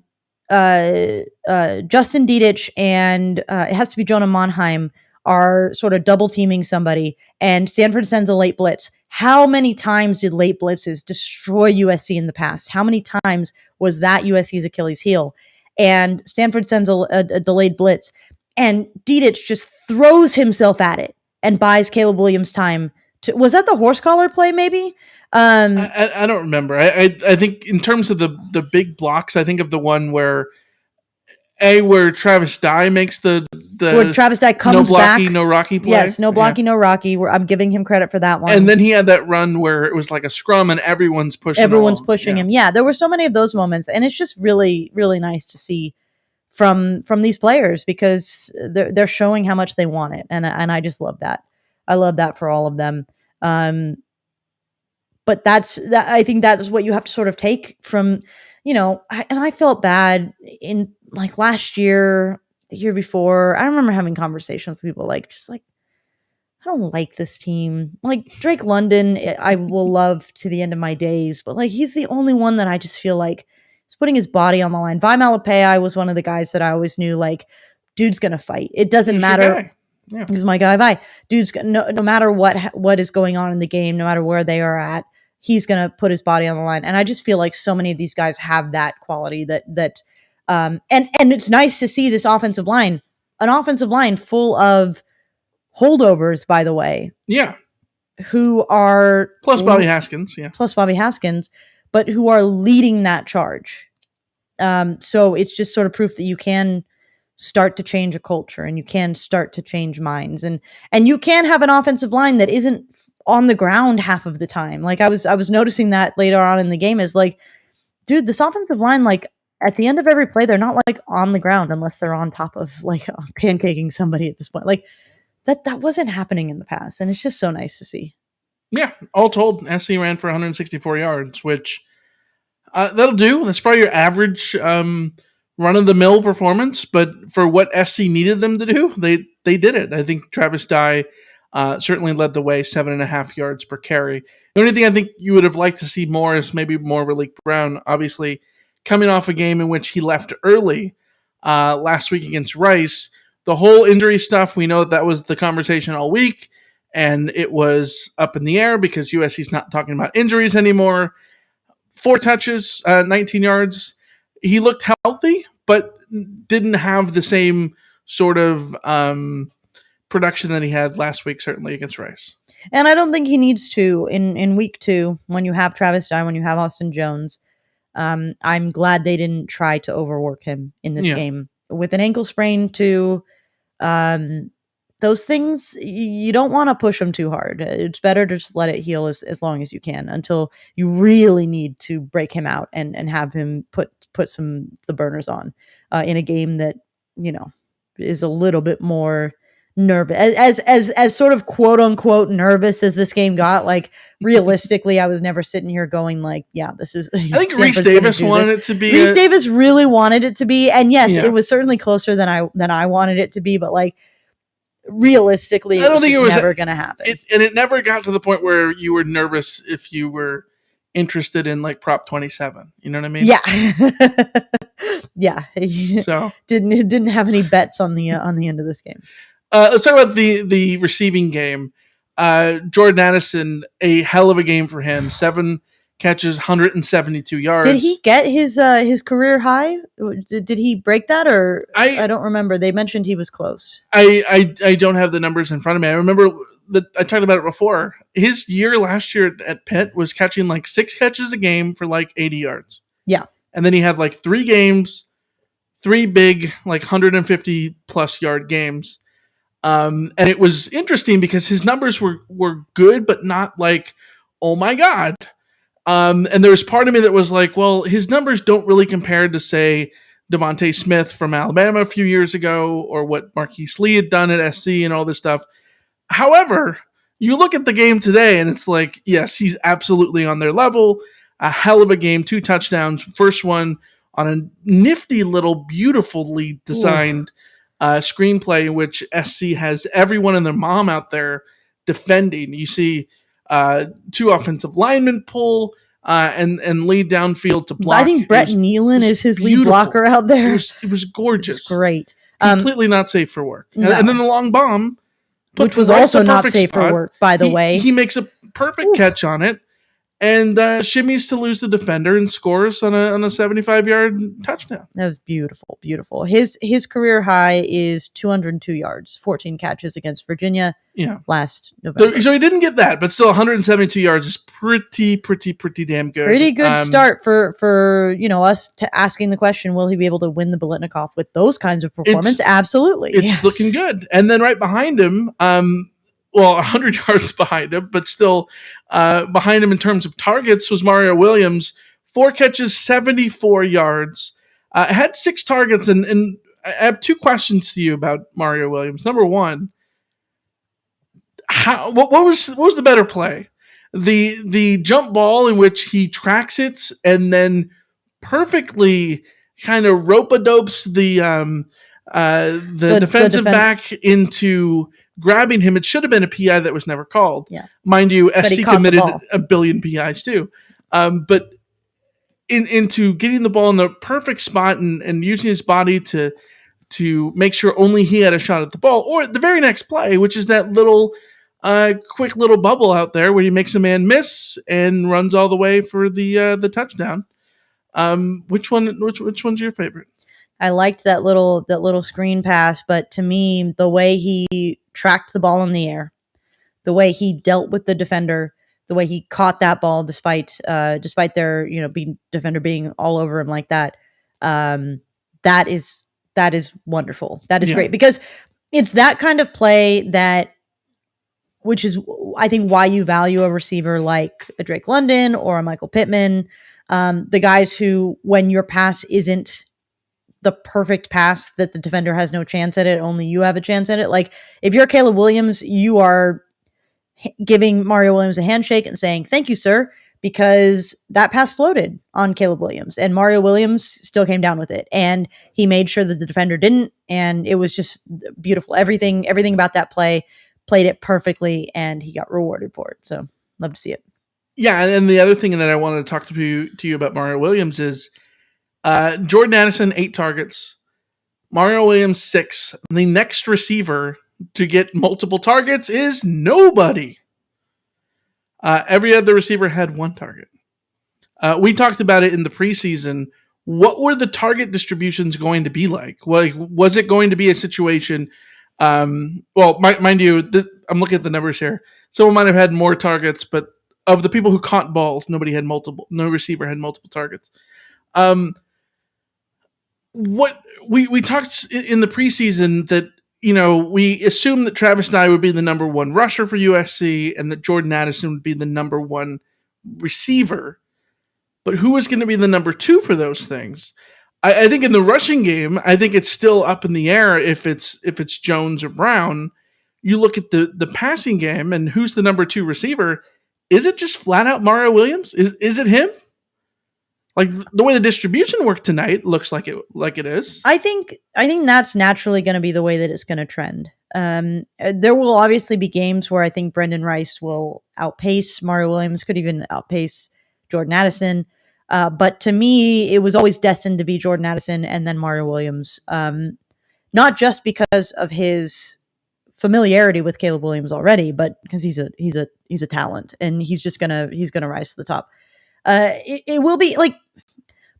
Dedich and it has to be Jonah Monheim are sort of double teaming somebody, and Stanford sends a late blitz. How many times did late blitzes destroy USC in the past? How many times was that USC's Achilles heel? And Stanford sends a delayed blitz, and Dedich just throws himself at it and buys Caleb Williams time. Was that the horse collar play, maybe? I don't remember. I think in terms of the big blocks, I think of the one where Travis Dye makes where Travis Dye comes back. No Rocky play. Yes, no blocky, no Rocky. I'm giving him credit for that one. And then he had that run where it was like a scrum and everyone's pushing him. Yeah, there were so many of those moments, and it's just really, really nice to see from these players, because they're showing how much they want it, and I just love that. I love that for all of them. But I think that is what you have to sort of take from, and I felt bad in, like, last year, the year before. I remember having conversations with people I don't like this team. Like, Drake London, I will love to the end of my days, but, like, he's the only one that I just feel like he's putting his body on the line. Vi Malapei was one of the guys that I always knew, like, dude's going to fight. It doesn't matter. Yeah. He's my guy, Vi. Dude's no matter what is going on in the game, no matter where they are at, he's going to put his body on the line. And I just feel like so many of these guys have that quality and it's nice to see this offensive line full of holdovers, by the way. Yeah. Who are plus Bobby Haskins, yeah. Plus Bobby Haskins, but who are leading that charge. So it's just sort of proof that you can start to change a culture and you can start to change minds, and you can have an offensive line that isn't on the ground half of the time. Like I was noticing that later on in the game is like, dude, this offensive line, like at the end of every play, they're not like on the ground unless they're on top of like pancaking somebody at this point. Like that wasn't happening in the past, and it's just so nice to see. Yeah, all told, SC ran for 164 yards, which that'll do. That's probably your average run-of-the-mill performance, but for what SC needed them to do, they did it. I think Travis Dye certainly led the way, 7.5 yards per carry. The only thing I think you would have liked to see more is maybe more Malik Brown, obviously coming off a game in which he left early last week against Rice. The whole injury stuff, we know that was the conversation all week, and it was up in the air because USC's not talking about injuries anymore. 4 touches, 19 yards. He looked healthy, but didn't have the same sort of production that he had last week, certainly against Rice. And I don't think he needs to in week 2 when you have Travis Dye, when you have Austin Jones. I'm glad they didn't try to overwork him in this game. With an ankle sprain too, those things, you don't want to push them too hard. It's better to just let it heal as long as you can until you really need to break him out and have him put the burners on in a game that, is a little bit more nervous, as sort of quote unquote nervous as this game got. Like realistically, I was never sitting here going like, yeah, this is. I think Reese Davis wanted it to be. Reese Davis really wanted it to be, and yes, it was certainly closer than I wanted it to be. But like realistically, I don't think it was never going to happen. It never got to the point where you were nervous if you were interested in like Prop 27. You know what I mean? Yeah. Yeah. So didn't have any bets on the end of this game. Let's talk about the receiving game. Jordan Addison, a hell of a game for him. 7 catches, 172 yards. Did he get his career high? Did he break that, or I don't remember. They mentioned he was close. I don't have the numbers in front of me. I remember that I talked about it before. His year last year at Pitt was catching like 6 catches a game for like 80 yards. Yeah. And then he had like 3 games, 3 big like 150 plus yard games. And it was interesting because his numbers were good, but not like, oh my God. And there was part of me that was like, well, his numbers don't really compare to, say, Devontae Smith from Alabama a few years ago, or what Marquise Lee had done at SC and all this stuff. However, you look at the game today and it's like, yes, he's absolutely on their level. A hell of a game, 2 touchdowns. First one on a nifty little, beautifully designed screenplay in which SC has everyone and their mom out there defending. You see 2 offensive linemen pull and lead downfield to block. I think Brett Nealon is his lead blocker out there. It was gorgeous. It was great. Completely not safe for work. No. And then the long bomb, which was also not safe for work, by the way. He makes a perfect catch on it and shimmies to lose the defender and scores on a 75-yard touchdown. That was beautiful, beautiful. His career high is 202 yards, 14 catches against Virginia last November. So he didn't get that, but still 172 yards is pretty damn good. Pretty good start for us to asking the question, will he be able to win the Biletnikoff with those kinds of performance? Absolutely. It's looking good. And then right behind him, 100 yards behind him, but still behind him in terms of targets was Mario Williams. 4 catches, 74 yards. Had 6 targets, and I have 2 questions to you about Mario Williams. Number one, what was the better play? The jump ball in which he tracks it and then perfectly kind of rope-a-dopes the defensive back into grabbing him. It should have been a PI that was never called. Yeah. Mind you, SC committed a billion PIs too. But into getting the ball in the perfect spot and using his body to make sure only he had a shot at the ball, or the very next play, which is that little quick little bubble out there where he makes a man miss and runs all the way for the touchdown. Which one's your favorite? I liked that little screen pass, but to me, the way he tracked the ball in the air, the way he dealt with the defender, the way he caught that ball despite their defender being all over him like that, That is wonderful. That is Yeah. great, because it's that kind of play which is, I think, why you value a receiver like a Drake London or a Michael Pittman, the guys who, when your pass isn't the perfect pass that the defender has no chance at it, only you have a chance at it. Like, if you're Caleb Williams, you are giving Mario Williams a handshake and saying, "Thank you, sir," because that pass floated on Caleb Williams, and Mario Williams still came down with it, and he made sure that the defender didn't, and it was just beautiful. Everything about that play, played it perfectly, and he got rewarded for it. So, love to see it. Yeah, and the other thing that I wanted to talk to you about Mario Williams is Jordan Addison, 8 targets, Mario Williams, 6. The next receiver to get multiple targets is nobody. Every other receiver had 1 target. We talked about it in the preseason. What were the target distributions going to be like? Was it going to be a situation? Mind you, I'm looking at the numbers here. Someone might have had more targets, but of the people who caught balls, no receiver had multiple targets. What we talked in the preseason that, we assumed that Travis Dye would be the number 1 rusher for USC and that Jordan Addison would be the number 1 receiver. But who is going to be the number 2 for those things? I think in the rushing game, I think it's still up in the air if it's Jones or Brown. You look at the passing game and who's the number 2 receiver. Is it just flat out Mario Williams? Is it him? Like, the way the distribution worked tonight looks like it is. I think that's naturally going to be the way that it's going to trend. There will obviously be games where I think Brendan Rice will outpace Mario Williams, could even outpace Jordan Addison. But to me, it was always destined to be Jordan Addison and then Mario Williams. Not just because of his familiarity with Caleb Williams already, but because he's a talent, and he's gonna rise to the top. It will be like,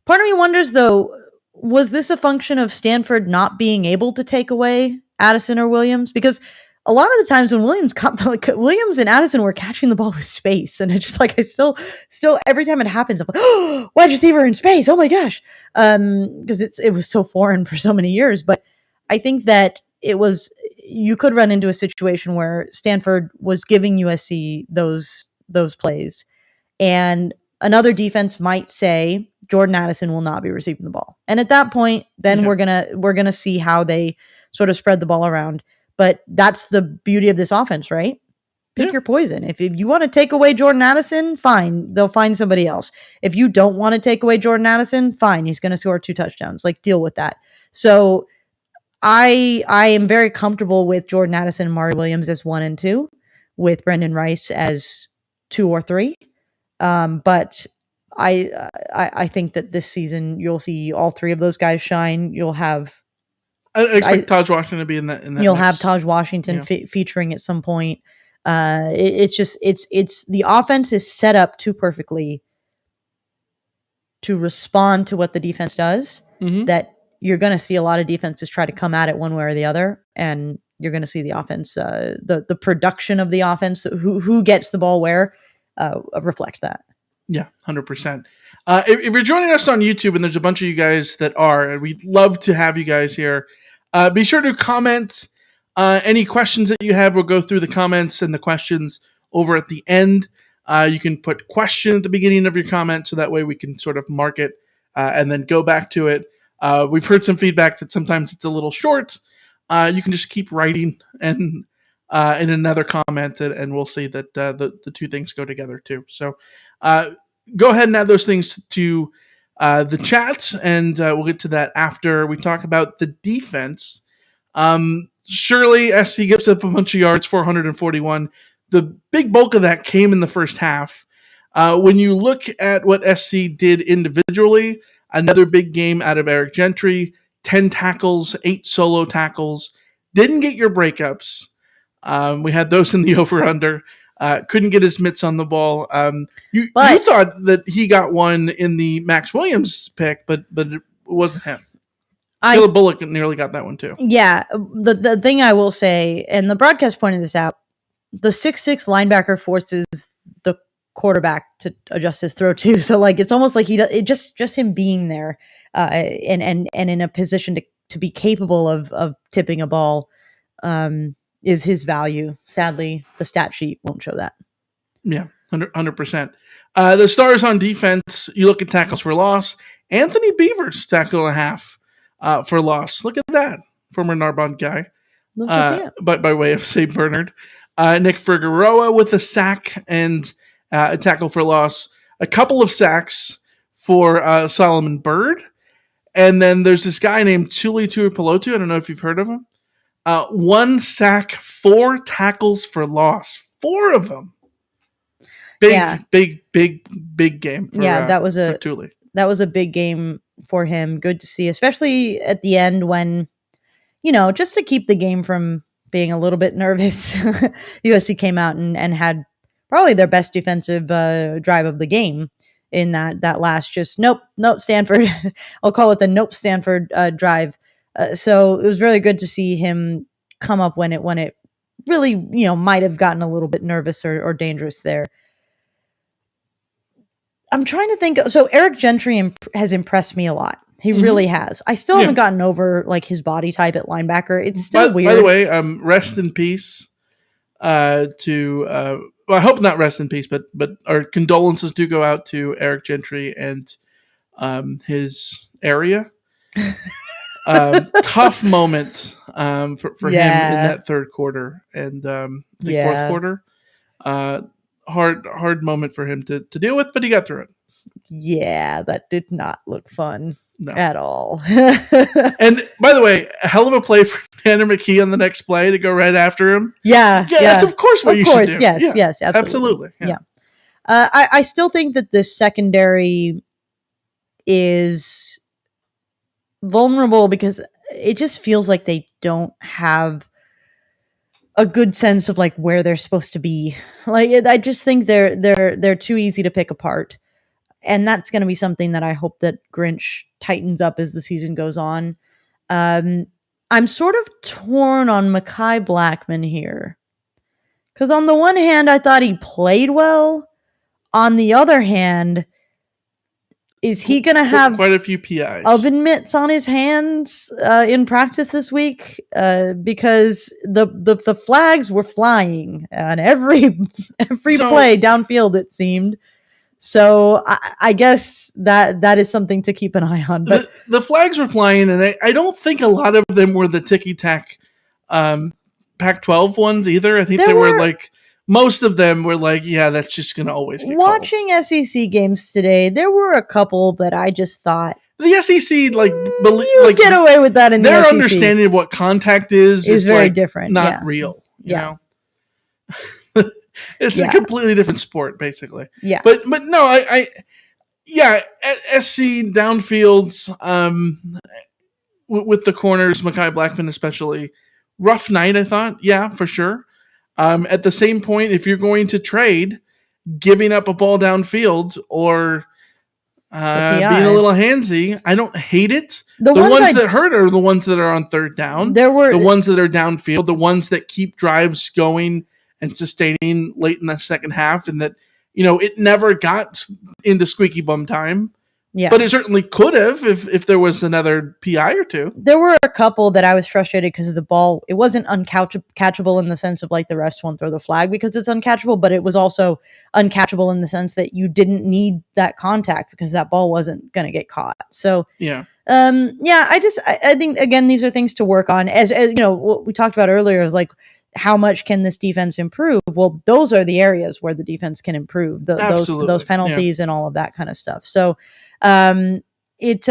part of me wonders though, was this a function of Stanford not being able to take away Addison or Williams? Because a lot of the times when Williams and Addison were catching the ball with space, and it's just like, I still every time it happens, I'm like, oh, wide receiver in space, oh my gosh, because it was so foreign for so many years. But I think that you could run into a situation where Stanford was giving USC those plays, and another defense might say Jordan Addison will not be receiving the ball, and at that point, then we're gonna see how they sort of spread the ball around. But that's the beauty of this offense, right? Pick your poison. If you want to take away Jordan Addison, fine, they'll find somebody else. If you don't want to take away Jordan Addison, fine, he's going to score 2 touchdowns. Like, deal with that. So I am very comfortable with Jordan Addison and Mario Williams as 1 and 2, with Brendan Rice as 2 or 3. But I think that this season you'll see all 3 of those guys shine. You'll have, I expect Taj Washington to be in that. You'll have Taj Washington featuring at some point. It's the offense is set up too perfectly to respond to what the defense does, that you're going to see a lot of defenses try to come at it one way or the other, and you're going to see the offense, the production of the offense, who gets the ball where, reflect that. Yeah, 100%. If you're joining us on YouTube, and there's a bunch of you guys that are, and we'd love to have you guys here, be sure to comment any questions that you have. We'll go through the comments and the questions over at the end. You can put question at the beginning of your comment, so that way we can sort of mark it and then go back to it. We've heard some feedback that sometimes it's a little short. You can just keep writing and in another comment, and we'll see that the 2 things go together too. So go ahead and add those things to the chat, and we'll get to that after we talk about the defense. Surely SC gives up a bunch of yards, 441. The big bulk of that came in the first half. When you look at what SC did individually, another big game out of Eric Gentry, 10 tackles, 8 solo tackles. Didn't get your breakups. We had those in the over-under. Couldn't get his mitts on the ball. You thought that he got one in the Max Williams pick, but it wasn't him. Caleb Bullock nearly got that one too. Yeah, the thing I will say, and the broadcast pointed this out, the 6'6" linebacker forces the quarterback to adjust his throw too. So like it's almost like just him being there and in a position to be capable of tipping a ball is his value. Sadly, the stat sheet won't show that. Yeah, 100%. The stars on defense, you look at tackles for loss. Anthony Beavers tackled and a half for loss. Look at that. Former Narbonne guy. Love to see it. By way of St. Bernard. Nick Figueroa with a sack and a tackle for loss. A couple of sacks for Solomon Byrd. And then there's this guy named Tuli Tuipulotu. I don't know if you've heard of him. 1 sack, 4 tackles for loss. 4 of them. Big game for, that was for Tuli. That was a big game for him. Good to see, especially at the end when, just to keep the game from being a little bit nervous, USC came out and had probably their best defensive drive of the game in that last nope, Stanford. I'll call it the nope Stanford drive. So it was really good to see him come up when it really, might have gotten a little bit nervous or dangerous there. I'm trying to think. So Eric Gentry has impressed me a lot. He really has. I still haven't gotten over like his body type at linebacker. It's still weird. By the way, rest in peace to. Well, I hope not rest in peace, but our condolences do go out to Eric Gentry and his area. Tough moment for him in that third quarter and the fourth quarter. Hard moment for him to deal with, but he got through it. Yeah, that did not look fun at all. And by the way, a hell of a play for Tanner McKee on the next play to go right after him. Yeah. That's of course what you should do. Yes, absolutely. Yeah. I still think that this secondary is vulnerable because it just feels like they don't have a good sense of like where they're supposed to be. Like I just think they're too easy to pick apart. And that's going to be something that I hope that Grinch tightens up as the season goes on. I'm sort of torn on Mekhi Blackmon here. Because on the one hand, I thought he played well. On the other hand, is he going to have quite a few PIs, oven mitts on his hands in practice this week? Because the flags were flying on every play downfield, it seemed. So I guess that is something to keep an eye on. But the flags were flying, and I don't think a lot of them were the ticky-tack Pac-12 ones either. I think they were like most of them were like, yeah, that's just going to always get watching called. SEC games today. There were a couple that I just thought the SEC get away with that in their the SEC. Understanding of what contact is very like different, not real. You know? It's a completely different sport, basically. Yeah. But no, at SC downfields, with the corners, Mekhi Blackmon especially, rough night, I thought. Yeah, for sure. At the same point, if you're going to trade, giving up a ball downfield or being a little handsy, I don't hate it. The ones that hurt are the ones that are on third down. The ones that are downfield, the ones that keep drives going and sustaining late in the second half, and that, it never got into squeaky bum time. Yeah. But it certainly could have if there was another PI or two. There were a couple that I was frustrated because of the ball. It wasn't uncatchable in the sense of like the refs won't throw the flag because it's uncatchable, but it was also uncatchable in the sense that you didn't need that contact because that ball wasn't going to get caught. So I think again these are things to work on. As what we talked about earlier is like, how much can this defense improve? Well, those are the areas where the defense can improve. Those penalties and all of that kind of stuff. So it's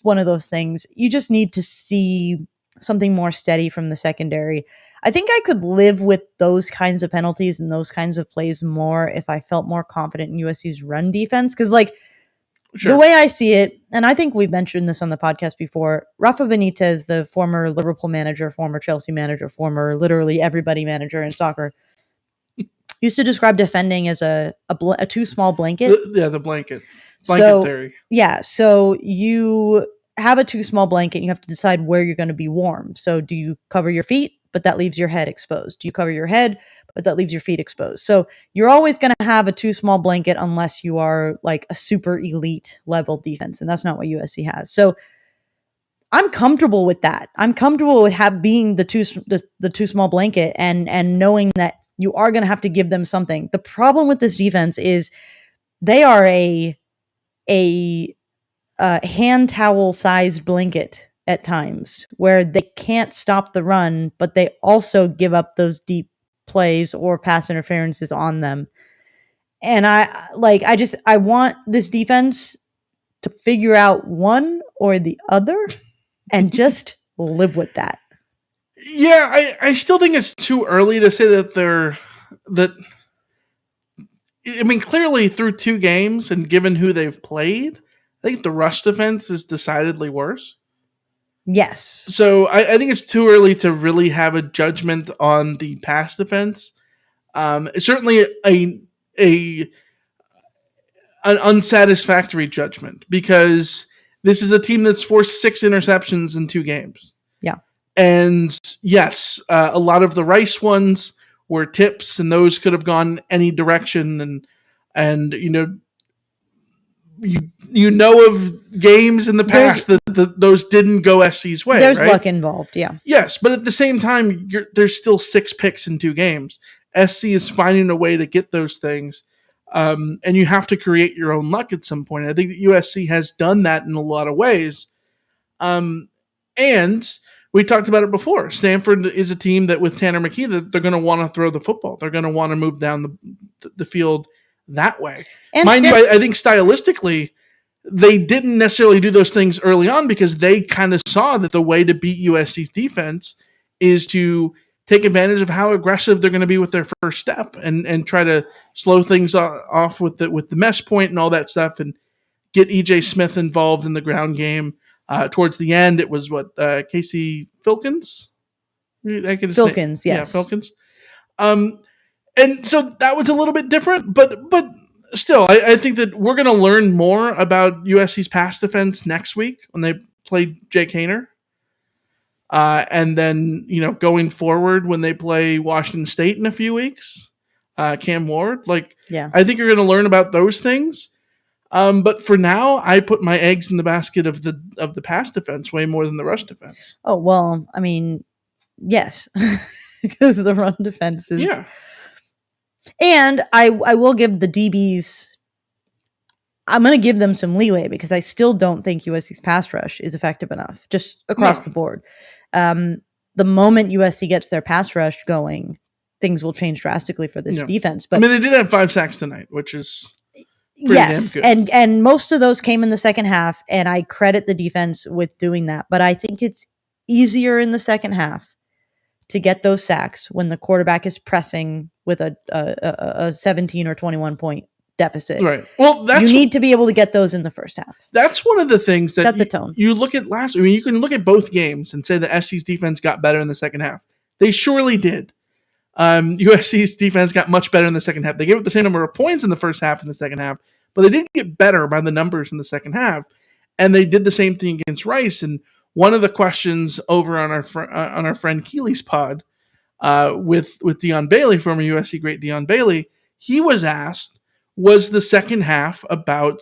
one of those things. You just need to see something more steady from the secondary. I think I could live with those kinds of penalties and those kinds of plays more if I felt more confident in USC's run defense. Because the way I see it, and I think we've mentioned this on the podcast before, Rafa Benitez, the former Liverpool manager, former Chelsea manager, former literally everybody manager in soccer, used to describe defending as a too small blanket. The blanket theory. Yeah, so you have a too small blanket, and you have to decide where you're going to be warm. So do you cover your feet but that leaves your head exposed. You cover your head, but that leaves your feet exposed. So you're always going to have a too small blanket unless you are like a super elite level defense, and that's not what USC has. So I'm comfortable with that. I'm comfortable with being the too small blanket and knowing that you are going to have to give them something. The problem with this defense is they are a hand towel sized blanket at times where they can't stop the run, but they also give up those deep plays or pass interferences on them. And I want this defense to figure out one or the other and just live with that. Yeah, I still think it's too early to say I mean, clearly through 2 games and given who they've played, I think the rush defense is decidedly worse. Yes. So I think it's too early to really have a judgment on the pass defense. It's certainly an unsatisfactory judgment because this is a team that's forced 6 interceptions in 2 games. Yeah. And yes, a lot of the Rice ones were tips, and those could have gone any direction. And you know of games in the past that those didn't go SC's way. There's right? luck involved, yeah. Yes, but at the same time, there's still 6 picks in 2 games. SC is finding a way to get those things, and you have to create your own luck at some point. I think that USC has done that in a lot of ways. And we talked about it before. Stanford is a team that with Tanner McKee, that they're going to want to throw the football. They're going to want to move down the field that way. And mind you, I think stylistically, they didn't necessarily do those things early on because they kind of saw that the way to beat USC's defense is to take advantage of how aggressive they're going to be with their first step and try to slow things off with the mesh point and all that stuff and get EJ Smith involved in the ground game. Towards the end, it was Casey Filkins? Filkins, yes. Yeah, Filkins. And so that was a little bit different, but still, I think that we're going to learn more about USC's pass defense next week when they play Jake Haener. And then, going forward when they play Washington State in a few weeks, Cam Ward. I think you're going to learn about those things. But for now, I put my eggs in the basket of the pass defense way more than the rush defense. Oh, well, I mean, yes, because the run defense is... Yeah. And I will give the DBs... I'm going to give them some leeway because I still don't think USC's pass rush is effective enough, just across the board. The moment USC gets their pass rush going, things will change drastically for this defense. But I mean, they did have 5 sacks tonight, which is... Yes, and most of those came in the second half, and I credit the defense with doing that. But I think it's easier in the second half to get those sacks when the quarterback is pressing with a 17 or 21 point deficit. Right. Well, you need to be able to get those in the first half. That's one of the things that set the tone. You look at last. I mean, you can look at both games and say the SC's defense got better in the second half. They surely did. USC's defense got much better in the second half. They gave up the same number of points in the first half and the second half, but they didn't get better by the numbers in the second half. And they did the same thing against Rice. And one of the questions over on our friend Keeley's pod with Deion Bailey, former USC great Deion Bailey, he was asked, was the second half about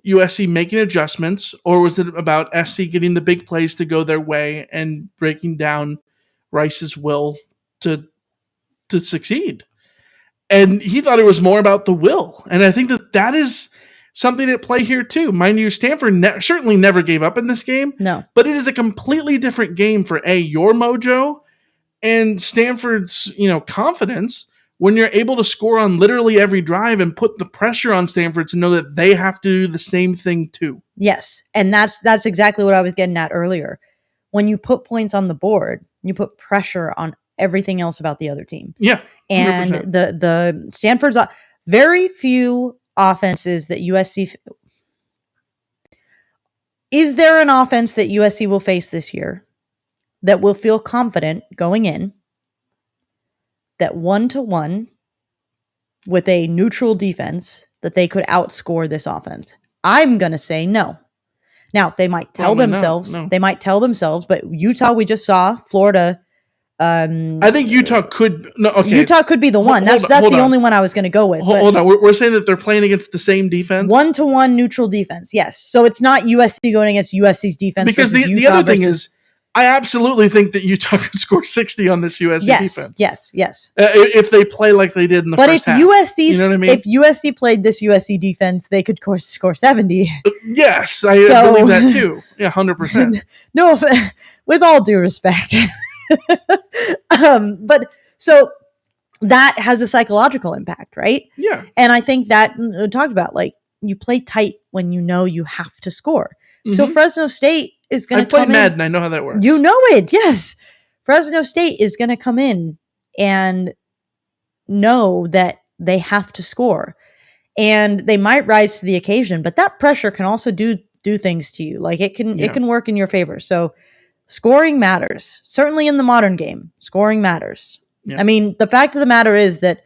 USC making adjustments, or was it about SC getting the big plays to go their way and breaking down Rice's will to succeed? And he thought it was more about the will. And I think that is something at play here too. Mind you, Stanford certainly never gave up in this game. No. But it is a completely different game for your mojo and Stanford's, confidence when you're able to score on literally every drive and put the pressure on Stanford to know that they have to do the same thing too. Yes. And that's exactly what I was getting at earlier. When you put points on the board, you put pressure on everything else about the other team. Yeah. 100%. And the Stanford's very few offenses that USC... Is there an offense that USC will face this year that will feel confident going in that 1-to-1 with a neutral defense that they could outscore this offense? I'm going to say no. Now, they might tell themselves, but Utah, we just saw, Florida, I think Utah could. No, okay. Utah could be the one. That's the only one I was going to go with. Hold on. We're saying that they're playing against the same defense? 1-to-1 neutral defense, yes. So it's not USC going against USC's defense. Because the other thing is, I absolutely think that Utah could score 60 on this USC defense. Yes. If they play like they did in the first half. You know what I mean? If USC played this USC defense, they could score 70. Yes, I believe that too. Yeah, 100%. No, with all due respect. But so that has a psychological impact, right? Yeah. And I think that talked about, like, you play tight when you know you have to score. Mm-hmm. So Fresno State is going to come in. I've played Madden. I know how that works. You know it, yes. Fresno State is going to come in and know that they have to score. And they might rise to the occasion, but that pressure can also do things to you. Like, it can work in your favor. So scoring matters. Certainly in the modern game, scoring matters. Yeah. I mean, the fact of the matter is that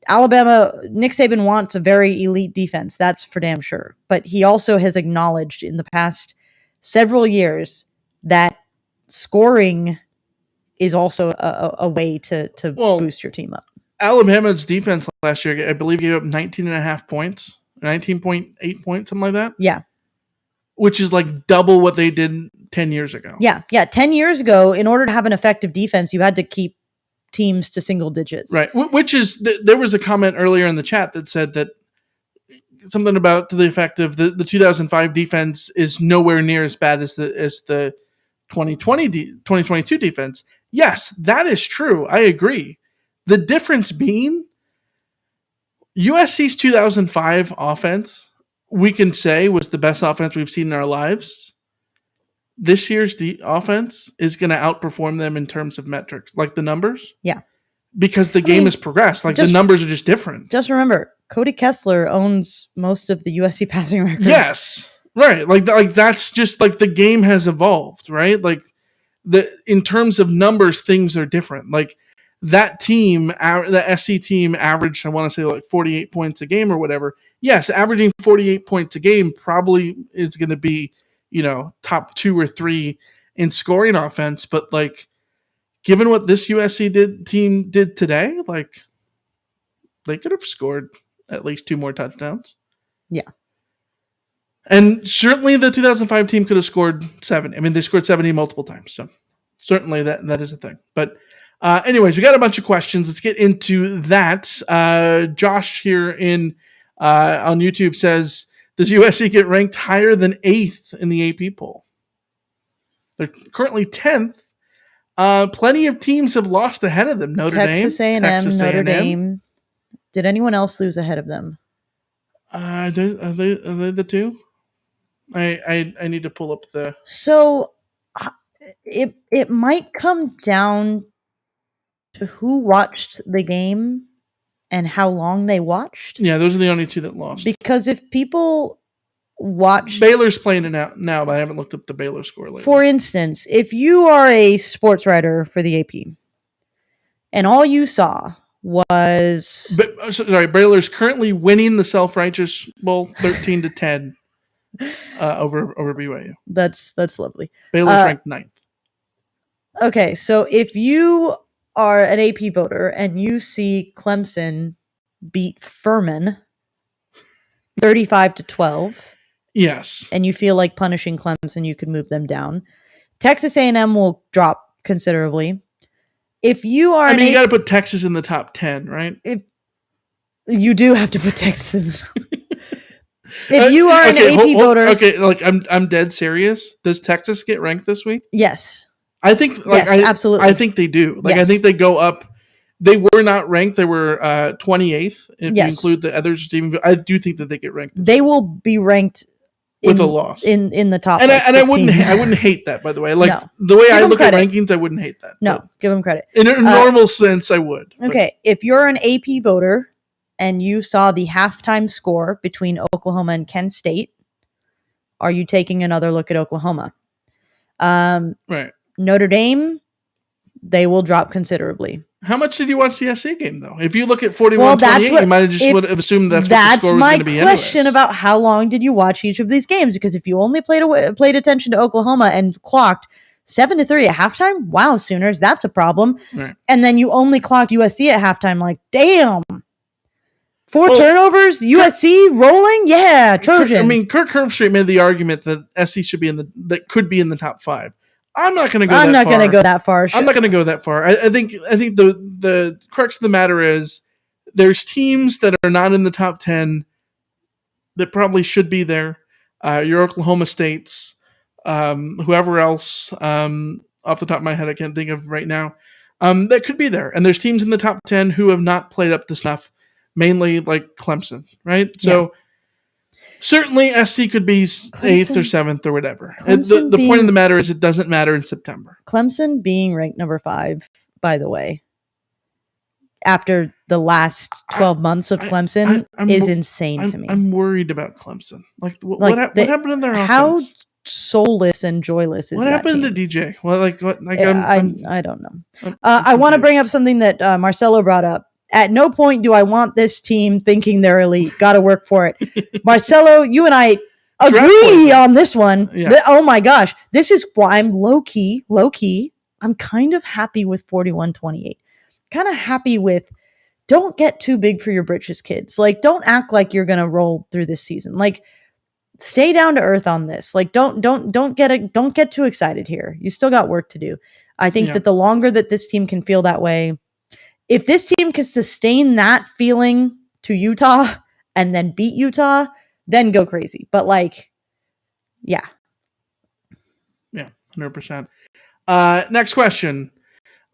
Alabama, Nick Saban wants a very elite defense. That's for damn sure. But he also has acknowledged in the past several years that scoring is also a way to boost your team up. Alabama's defense last year, I believe, gave up 19.5 points, 19.8 points, something like that. Yeah. Which is like double what they did 10 years ago. Yeah. 10 years ago, in order to have an effective defense, you had to keep teams to single digits. Right. Which is, there was a comment earlier in the chat that said that something about to the effect of the 2005 defense is nowhere near as bad as the 2022 defense. Yes, that is true. I agree. The difference being USC's 2005 offense, we can say, was the best offense we've seen in our lives. This year's offense is going to outperform them in terms of metrics, like the numbers. Yeah. Because the game has progressed. Like, the numbers are just different. Just remember, Cody Kessler owns most of the USC passing records. Yes. Right. Like that's just like the game has evolved, right? Like, in terms of numbers, things are different. Like, that team, the SC team averaged, I want to say, like 48 points a game or whatever. Yes, averaging 48 points a game probably is going to be, top 2 or 3 in scoring offense. But, like, given what this USC team did today, like, they could have scored at least 2 more touchdowns. Yeah. And certainly the 2005 team could have scored 70. I mean, they scored 70 multiple times. So certainly that is a thing. But anyways, we got a bunch of questions. Let's get into that. Josh here on YouTube says, does USC get ranked higher than 8th in the AP poll? They're currently 10th. Plenty of teams have lost ahead of them. Texas A&M, Notre Dame. Did anyone else lose ahead of them? Are they the two? I need to pull up the... So it might come down to who watched the game and how long they watched. Yeah, those are the only 2 that lost. Because if people watch... Baylor's playing it out now, but I haven't looked up the Baylor score lately. For instance, if you are a sports writer for the AP and all you saw was... Baylor's currently winning the Self-Righteous Bowl 13-10 over BYU. That's lovely. Baylor's ranked 9th. Okay, so if you are an AP voter and you see Clemson beat Furman 35-12, yes, and you feel like punishing Clemson, you could move them down. Texas A&M will drop considerably. If you are, you got to put Texas in the top 10, right? You do have to put Texas in the top. If you are an AP voter, okay, like I'm dead serious. Does Texas get ranked this week? Yes. I think, absolutely. I think they do. Like, yes. I think they go up. They were not ranked. They were 28th. If you include the others, I do think that they get ranked. They will be ranked with a loss in the top. And I wouldn't hate that, by the way. Like, the way I look at rankings, I wouldn't hate that. No, give them credit. In a normal sense, I would. Okay, if you're an AP voter and you saw the halftime score between Oklahoma and Kent State, are you taking another look at Oklahoma? Right. Notre Dame, they will drop considerably. How much did you watch the SC game, though? If you look at 41-28, you might have just would have assumed that's what the score was going to be anyway. That's my question about how long did you watch each of these games? Because if you only played attention to Oklahoma and clocked 7-3 at halftime? Wow, Sooners, that's a problem. Right. And then you only clocked USC at halftime. Like, damn. 4 turnovers, USC rolling? Yeah, Trojans. Kirk Herbstreit made the argument that SC should be that could be in the top 5. I'm not going to go that far. I'm not going to go that far. I'm not going to go that far. I think the crux of the matter is there's teams that are not in the top 10 that probably should be there. Your Oklahoma States, whoever else, off the top of my head, I can't think of right now, that could be there. And there's teams in the top 10 who have not played up to snuff, mainly like Clemson, right? So certainly SC could be 8th or 7th or whatever. The point of the matter is it doesn't matter in September. Clemson being ranked number 5, by the way, after the last 12 months of Clemson is insane to me. I'm worried about Clemson. What happened in their offense? How soulless and joyless is what that happened team? to DJ? Well, I don't know. I want to bring up something that Marcelo brought up. At no point do I want this team thinking they're elite. Got to work for it. Marcelo, you and I agree on this one. Yeah. Oh my gosh. This is why I'm low key. I'm kind of happy with 41-28. Kind of happy with, don't get too big for your britches, kids. Like, don't act like you're going to roll through this season. Like, stay down to earth on this. Like, don't get too excited here. You still got work to do. I think that the longer that this team can feel that way, if this team can sustain that feeling to Utah and then beat Utah, then go crazy. But yeah. Yeah, 100%. Next question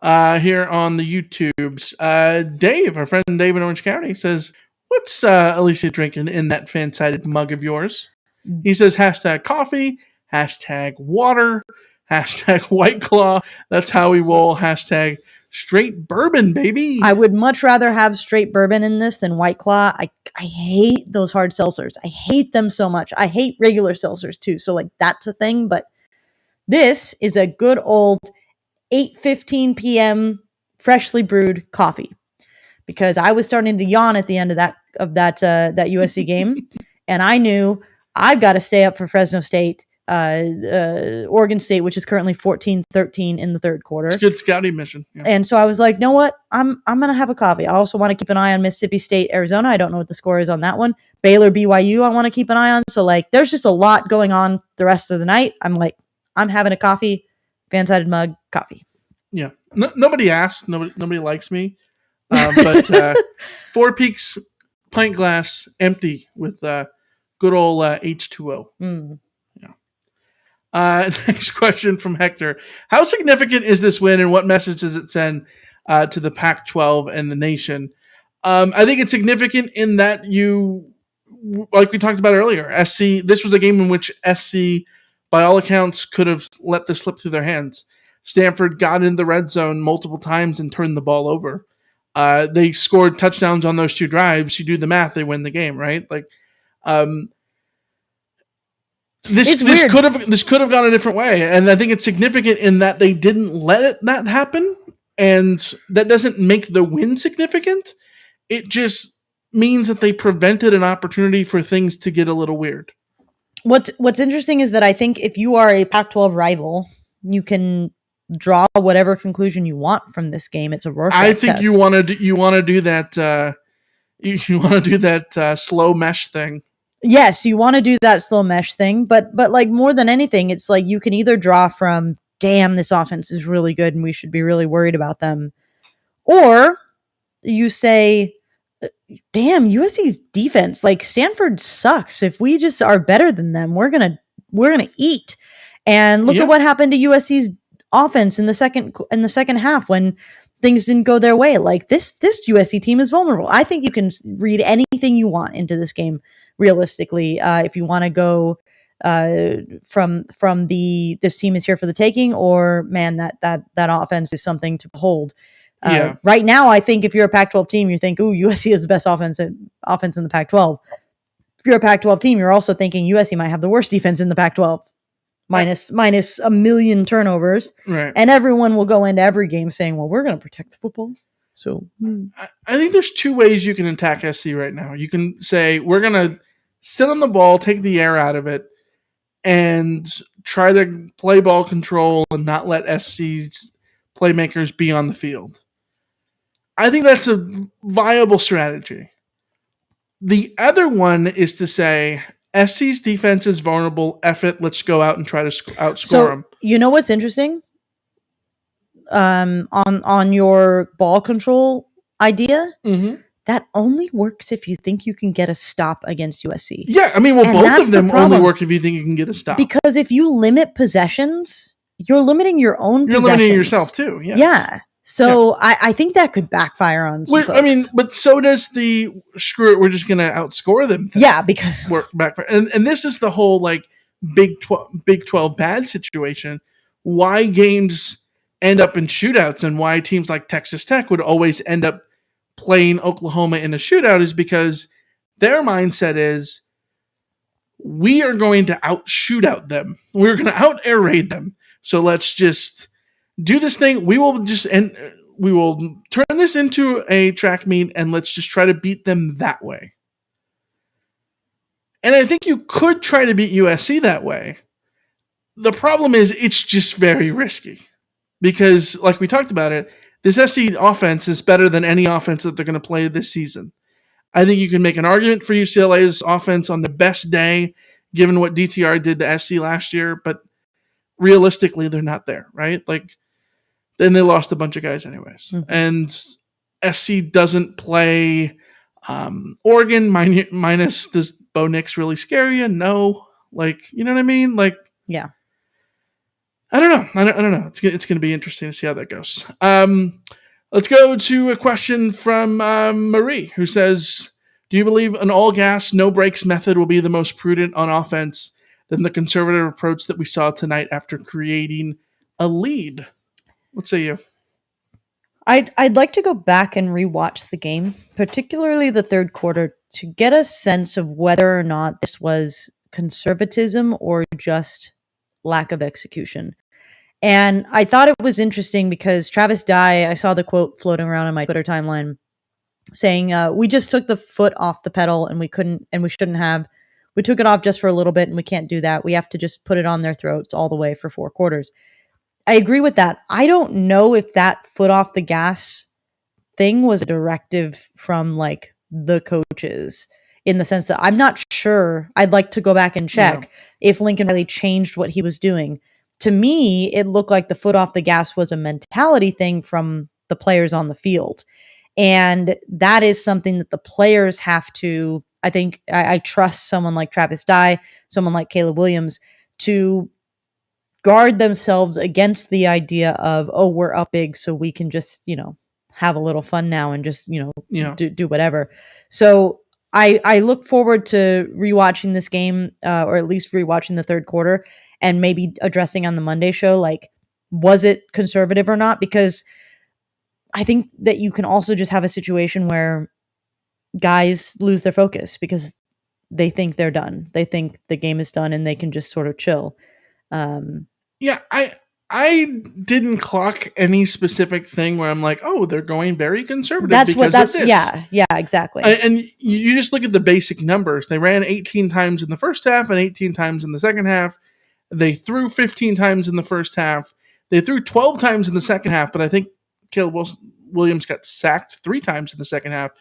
here on the YouTubes. Dave, our friend Dave in Orange County, says, what's Alicia drinking in that fan-sided mug of yours? He says, #coffee, #water, #White Claw. That's how we roll. #straight bourbon, baby. I would much rather have straight bourbon in this than White Claw. I hate those hard seltzers. I hate them so much. I hate regular seltzers too. So that's a thing. But this is a good old 8:15 p.m. freshly brewed coffee, because I was starting to yawn at the end of that USC game, and I knew I've got to stay up for Fresno State. Oregon State, which is currently 14-13 in the third quarter. It's a good scouting mission. Yeah. And so I was like, know what? I'm gonna have a coffee. I also want to keep an eye on Mississippi State, Arizona. I don't know what the score is on that one. Baylor, BYU, I want to keep an eye on. So there's just a lot going on the rest of the night. I'm having a coffee, fan-sided mug, coffee. Yeah. Nobody asked. Nobody likes me. But Four Peaks pint glass empty with good old H2O. Mm. Next question from Hector. How significant is this win and what message does it send to the Pac-12 and the nation? I think it's significant in that like we talked about earlier, this was a game in which SC, by all accounts, could have let this slip through their hands. Stanford got in the red zone multiple times and turned the ball over. They scored touchdowns on those 2 drives. You do the math, they win the game, right? This could have gone a different way, and I think it's significant in that they didn't let that happen, and that doesn't make the win significant. It just means that they prevented an opportunity for things to get a little weird. What's interesting is that I think if you are a Pac-12 rival, you can draw whatever conclusion you want from this game. It's a Rorschach I think test. you want to do that. You want to do that slow mesh thing. Yes, you want to do that slow mesh thing, but more than anything, it's you can either draw from, damn, this offense is really good and we should be really worried about them, or you say, damn, USC's defense, Stanford sucks. If we just are better than them, we're gonna eat. And look at what happened to USC's offense in the second half when things didn't go their way. This USC team is vulnerable. I think you can read anything you want into this game. Realistically, if you want to go from this team is here for the taking, or man, that offense is something to behold. Right now, I think if you're a Pac-12 team, you think, ooh, USC is the best offense in the Pac-12. If you're a Pac-12 team, you're also thinking USC might have the worst defense in the Pac-12, minus a million turnovers, right? And everyone will go into every game saying, well, we're going to protect the football. So I think there's 2 ways you can attack SC right now. You can say, we're going to sit on the ball, take the air out of it, and try to play ball control and not let SC's playmakers be on the field. I think that's a viable strategy. The other one is to say, SC's defense is vulnerable. F it, let's go out and try to outscore them. You know what's interesting? On your ball control idea, that only works if you think you can get a stop against USC. Yeah, I mean, both of them only work if you think you can get a stop. Because if you limit possessions, you're limiting your own possessions. You're limiting yourself too, yes. Yeah. So yeah. I think that could backfire on some folks. I mean, but so does the screw it, we're just going to outscore them. Yeah, because backfire. And this is the whole like Big 12 bad situation. Why games end up in shootouts and why teams like Texas Tech would always end up playing Oklahoma in a shootout is because their mindset is we are going to out-shootout them. We're going to out-air raid them. So let's just do this thing. We will turn this into a track meet and let's just try to beat them that way. And I think you could try to beat USC that way. The problem is it's just very risky because, like we talked about it, this SC offense is better than any offense that they're going to play this season. I think you can make an argument for UCLA's offense on the best day, given what DTR did to SC last year, but realistically, they're not there, right? Like, then they lost a bunch of guys anyways. Mm-hmm. And SC doesn't play Oregon minus, does Bo Nix really scare you? No. Like, you know what I mean? Like, yeah. I don't know. I don't know. It's going to be interesting to see how that goes. Let's go to a question from Marie, who says, do you believe an all-gas, no-brakes method will be the most prudent on offense than the conservative approach that we saw tonight after creating a lead? What say you? I'd like to go back and rewatch the game, particularly the third quarter, to get a sense of whether or not this was conservatism or just lack of execution. And I thought it was interesting because Travis Dye, I saw the quote floating around on my Twitter timeline saying, we just took the foot off the pedal and we shouldn't have. We took it off just for a little bit and we can't do that. We have to just put it on their throats all the way for 4 quarters. I agree with that. I don't know if that foot off the gas thing was a directive from like the coaches, in the sense that I'm not sure. I'd like to go back and check if Lincoln Riley changed what he was doing. To me, it looked like the foot off the gas was a mentality thing from the players on the field. And that is something that the players have to, I think, I trust someone like Travis Dye, someone like Caleb Williams to guard themselves against the idea of, oh, we're up big, so we can just, have a little fun now and just, do whatever. So I look forward to rewatching this game, or at least rewatching the third quarter and maybe addressing on the Monday show, like, was it conservative or not? Because I think that you can also just have a situation where guys lose their focus because they think they're done. They think the game is done and they can just sort of chill. Yeah, I didn't clock any specific thing where I'm like, oh, they're going very conservative. Yeah, exactly. And you just look at the basic numbers. They ran 18 times in the first half and 18 times in the second half. They threw 15 times in the first half. They threw 12 times in the second half, but I think Caleb Williams got sacked 3 times in the second half.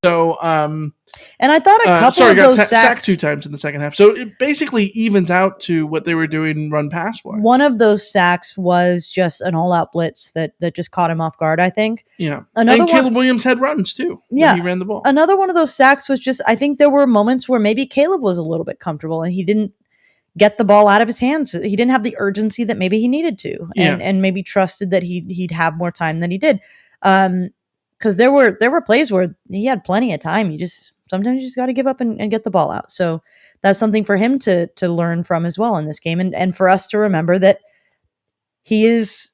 So, and I thought a couple of those sacked 2 times in the second half. So it basically evens out to what they were doing run pass wise. One of those sacks was just an all out blitz that just caught him off guard, I think. Yeah. And Caleb Williams had runs too. Yeah. He ran the ball. Another one of those sacks was just, I think there were moments where maybe Caleb was a little bit comfortable and he didn't get the ball out of his hands. He didn't have the urgency that maybe he needed to, and maybe trusted that he'd have more time than he did. Because there were plays where he had plenty of time. Sometimes you just got to give up and get the ball out. So that's something for him to learn from as well in this game, and for us to remember that he is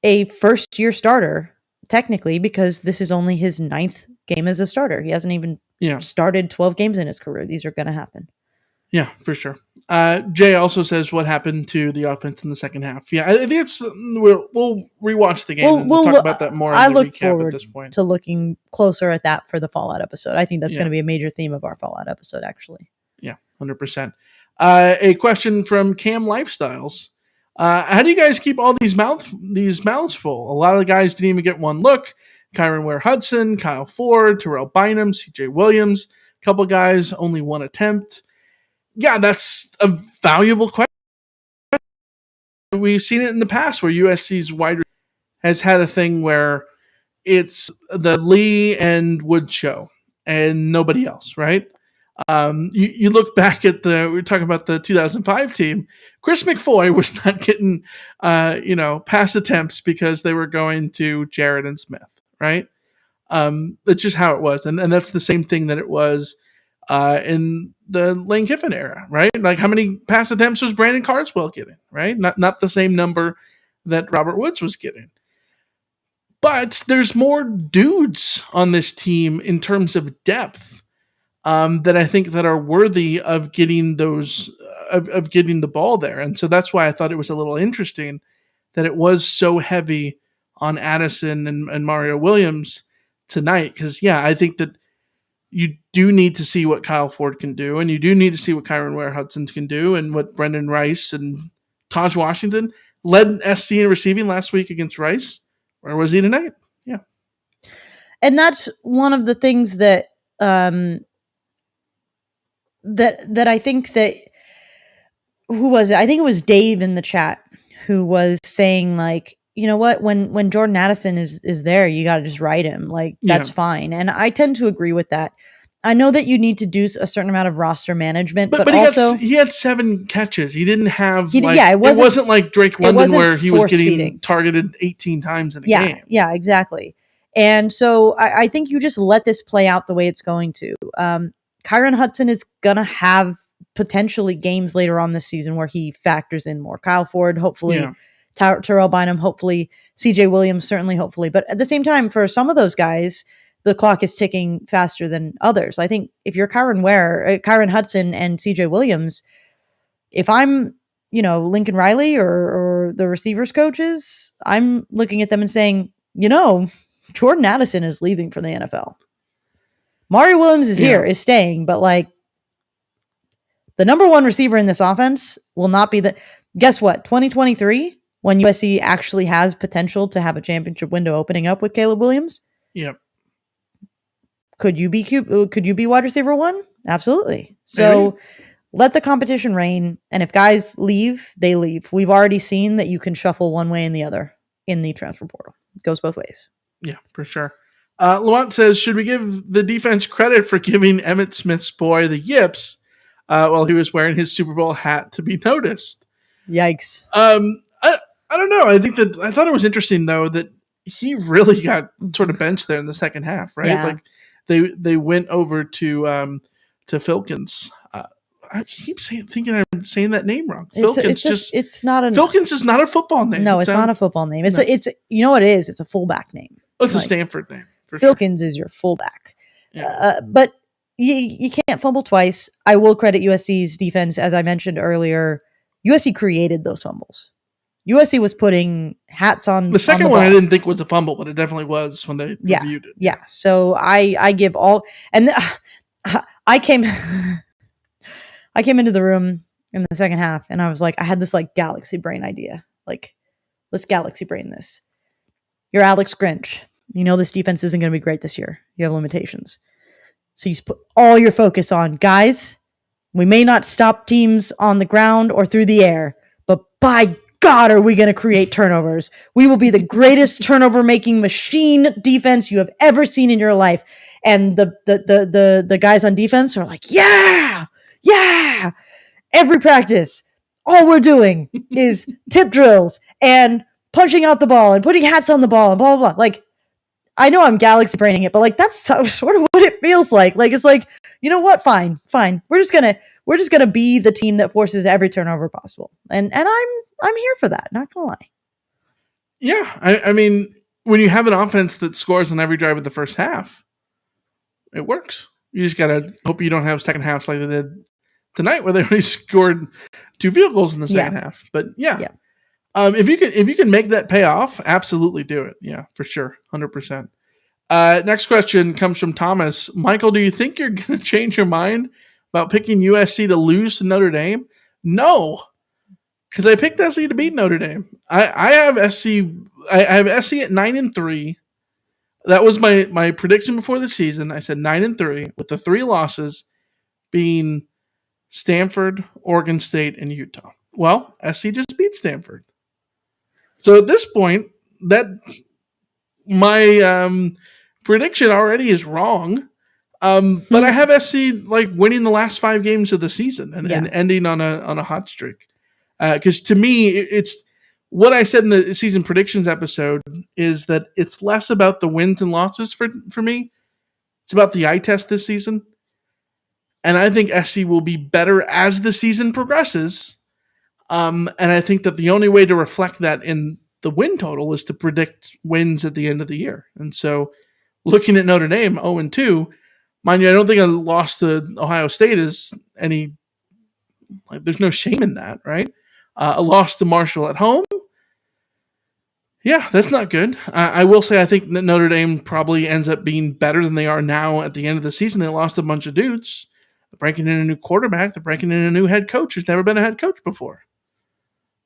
a first year starter technically, because this is only his 9th game as a starter. He hasn't even started 12 games in his career. These are going to happen. Yeah, for sure. Jay also says, what happened to the offense in the second half? Yeah, I think we'll rewatch the game and we'll talk about that more in the recap at this point. To looking closer at that for the Fallout episode. I think that's going to be a major theme of our Fallout episode, actually. Yeah, 100%. A question from Cam Lifestyles. How do you guys keep all these mouths full? A lot of the guys didn't even get one look. Kyron Ware-Hudson, Kyle Ford, Terrell Bynum, CJ Williams. A couple guys, only one attempt. Yeah, that's a valuable question. We've seen it in the past where USC's wide has had a thing where it's the Lee and Wood show and nobody else, right? You look back at we're talking about the 2005 team. Chris McFoy was not getting, pass attempts because they were going to Jared and Smith, right? That's just how it was. And that's the same thing that it was in the Lane Kiffin era, right? Like how many pass attempts was Brandon Carswell getting, right? Not the same number that Robert Woods was getting. But there's more dudes on this team in terms of depth that I think that are worthy of getting those of getting the ball there. And so that's why I thought it was a little interesting that it was so heavy on Addison and Mario Williams tonight. Because, yeah, I think that you do need to see what Kyle Ford can do, and you do need to see what Kyron Ware-Hudson can do, and what Brendan Rice and Taj Washington led SC in receiving last week against Rice. Where was he tonight? Yeah. And that's one of the things that that I think that who was it? I think it was Dave in the chat who was saying, like, you know what, when Jordan Addison is there, you got to just ride him. Like, that's fine. And I tend to agree with that. I know that you need to do a certain amount of roster management, but also he had 7 catches. He didn't have it wasn't like Drake London where he was getting targeted 18 times in a game. Yeah, exactly. And so I think you just let this play out the way it's going to. Kyron Hudson is going to have potentially games later on this season where he factors in more. Kyle Ford, hopefully. Yeah. Terrell Bynum, hopefully. CJ Williams, certainly, hopefully. But at the same time, for some of those guys, the clock is ticking faster than others. I think if you're Kyron Hudson and CJ Williams, if I'm, Lincoln Riley or the receivers coaches, I'm looking at them and saying, Jordan Addison is leaving for the NFL. Mario Williams is here, is staying, but like the number one receiver in this offense will not be guess what? 2023, when USC actually has potential to have a championship window opening up with Caleb Williams. Yep. Could you be wide receiver 1? Absolutely. So let the competition reign. And if guys leave, they leave. We've already seen that you can shuffle one way and the other in the transfer portal. It goes both ways. Yeah, for sure. Lamont says, should we give the defense credit for giving Emmitt Smith's boy the yips while he was wearing his Super Bowl hat to be noticed? Yikes. I don't know. I thought it was interesting though that he really got sort of benched there in the second half, right? Yeah. Like they went over to Filkins. I keep thinking I'm saying that name wrong. Filkins Filkins is not a football name. No, it's not a football name. It's you know what it is? It's a fullback name. Oh, it's a Stanford name. Filkins is your fullback. Yeah. But you can't fumble twice. I will credit USC's defense, as I mentioned earlier. USC created those fumbles. USC was putting hats on. The second one I didn't think was a fumble, but it definitely was when they reviewed it. Yeah. So I give all, and I came into the room in the second half, and I was like, I had this like galaxy brain idea. Like, let's galaxy brain this. You're Alex Grinch. You know this defense isn't going to be great this year. You have limitations. So you just put all your focus on, guys, we may not stop teams on the ground or through the air, but by God, are we going to create turnovers? We will be the greatest turnover-making machine defense you have ever seen in your life. And the guys on defense are like, yeah. Every practice, all we're doing is tip drills and punching out the ball and putting hats on the ball and blah, blah, blah. Like, I know I'm galaxy braining it, but like that's sort of what it feels like. Like, it's like, you know what? Fine. We're just gonna be the team that forces every turnover possible. And I'm here for that, not gonna lie. Yeah. I mean, when you have an offense that scores on every drive of the first half, it works. You just gotta hope you don't have second halves like they did tonight where they only scored 2 field goals in the second half. But yeah. If you can make that pay off, absolutely do it. Yeah, for sure. 100%. Next question comes from Thomas. Michael, do you think you're going to change your mind about picking USC to lose to Notre Dame? No, because I picked SC to beat Notre Dame. I have SC. I have SC at 9-3. That was my prediction before the season. I said 9-3 with the 3 losses being Stanford, Oregon State, and Utah. Well, SC just beat Stanford. So at this point, that my prediction already is wrong. But I have SC like winning the last 5 games of the season and ending on a hot streak. Because to me, it's what I said in the season predictions episode is that it's less about the wins and losses for me. It's about the eye test this season. And I think SC will be better as the season progresses. And I think that the only way to reflect that in the win total is to predict wins at the end of the year. And so looking at Notre Dame 0-2, mind you, I don't think a loss to Ohio State is any, like, there's no shame in that, right? A loss to Marshall at home, yeah, that's not good. I will say I think that Notre Dame probably ends up being better than they are now at the end of the season. They lost a bunch of dudes. They're breaking in a new quarterback. They're breaking in a new head coach who's never been a head coach before.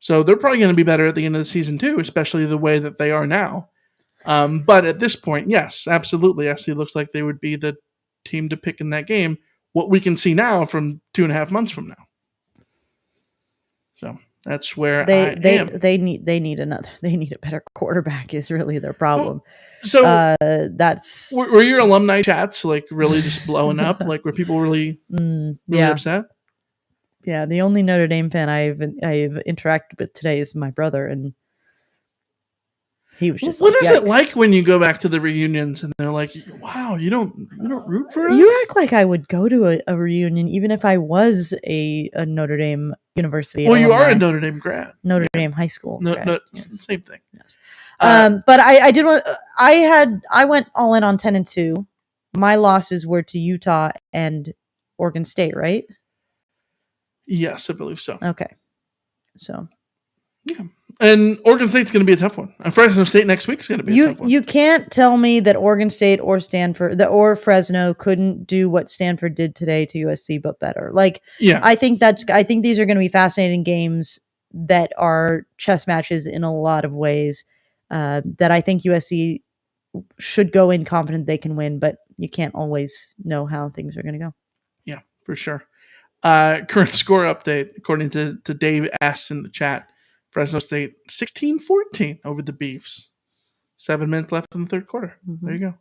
So they're probably going to be better at the end of the season too, especially the way that they are now. But at this point, yes, absolutely. SC looks like they would be the team to pick in that game. What we can see now from 2.5 months from now. So that's where I am. They need a better quarterback is really their problem. Well, so that's were your alumni chats like really just blowing up? Like were people really upset? Yeah, the only Notre Dame fan I've interacted with today is my brother, and he was just. What is it Yikes. like when you go back to the reunions and they're like, "Wow, you don't root for us?" You act like I would go to a reunion even if I was a Notre Dame University. Well, you are a Notre Dame grad. Notre Dame high school. No, yes. Same thing. Yes. But I did want. I went all in on 10-2. My losses were to Utah and Oregon State, right? Yes, I believe so. Okay, so yeah, and Oregon State's going to be a tough one. And Fresno State next week is going to be a tough one. You can't tell me that Oregon State or Stanford or Fresno couldn't do what Stanford did today to USC, but better. Like, yeah, I think these are going to be fascinating games that are chess matches in a lot of ways. That I think USC should go in confident they can win, but you can't always know how things are going to go. Yeah, for sure. Current score update, according to Dave S. in the chat, Fresno State 16-14 over the Beavs. 7 minutes left in the third quarter. Mm-hmm. There you go.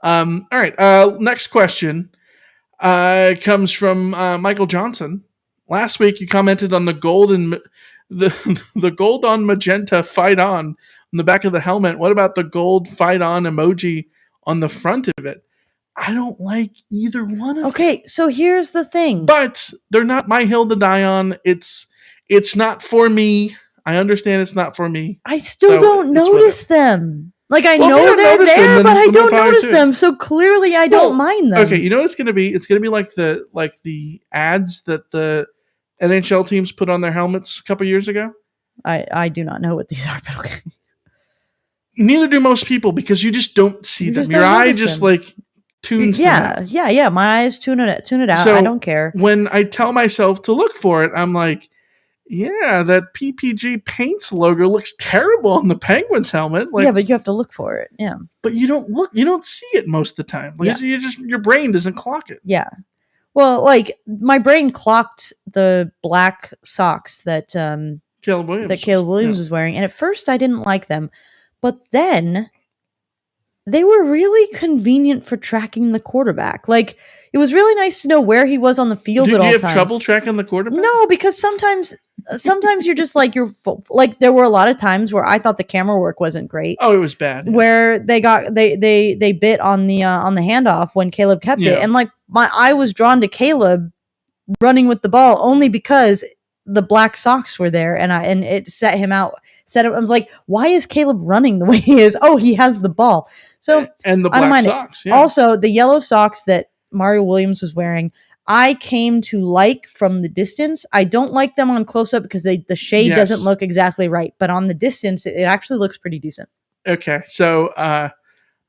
All right. Next question comes from Michael Johnson. Last week you commented on the gold and the gold on magenta fight on the back of the helmet. What about the gold fight on emoji on the front of it? I don't like either one of them. Okay, so here's the thing. But they're not my hill to die on. It's not for me. I understand it's not for me. I still don't notice them. Like, I know they're there, but I don't notice them. So clearly I don't mind them. Okay, you know what it's going to be? It's going to be like the ads that the NHL teams put on their helmets a couple years ago. I do not know what these are, but okay. Neither do most people because you just don't see them. Your eye just like tunes yeah. My eyes tune it out. So I don't care. When I tell myself to look for it, I'm like, yeah, that PPG Paints logo looks terrible on the Penguins helmet. Like, yeah, but you have to look for it. Yeah. But you don't see it most of the time. Like, your brain doesn't clock it. Yeah. Well, like my brain clocked the black socks that Caleb Williams was wearing, and at first I didn't like them, but then they were really convenient for tracking the quarterback. Like, it was really nice to know where he was on the field at all times. Do you have trouble tracking the quarterback? No, because sometimes you're just like there were a lot of times where I thought the camera work wasn't great. Oh, it was bad. Yeah. Where they bit on the handoff when Caleb kept it, and like my eye was drawn to Caleb running with the ball only because the black socks were there, and it set him out. I was like, why is Caleb running the way he is? Oh, he has the ball. So and the black socks. Yeah. Also, the yellow socks that Mario Williams was wearing, I came to like from the distance. I don't like them on close up because the shade doesn't look exactly right, but on the distance, it actually looks pretty decent. Okay, so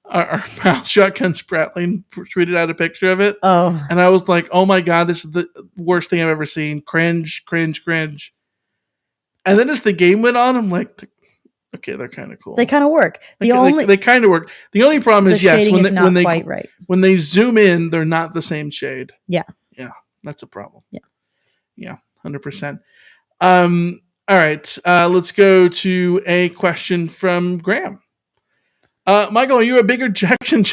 our pal Shotgun Spratling tweeted out a picture of it. Oh, And I was like, oh my God, this is the worst thing I've ever seen. Cringe, cringe, cringe. And then as the game went on, I'm like, okay, they're kind of cool. they kind of work. They kind of work. The only problem is, yes, when they zoom in, they're not the same shade. Yeah. Yeah, that's a problem. Yeah, 100%. All right, let's go to a question from Graham. Michael, are you a bigger Jacksonville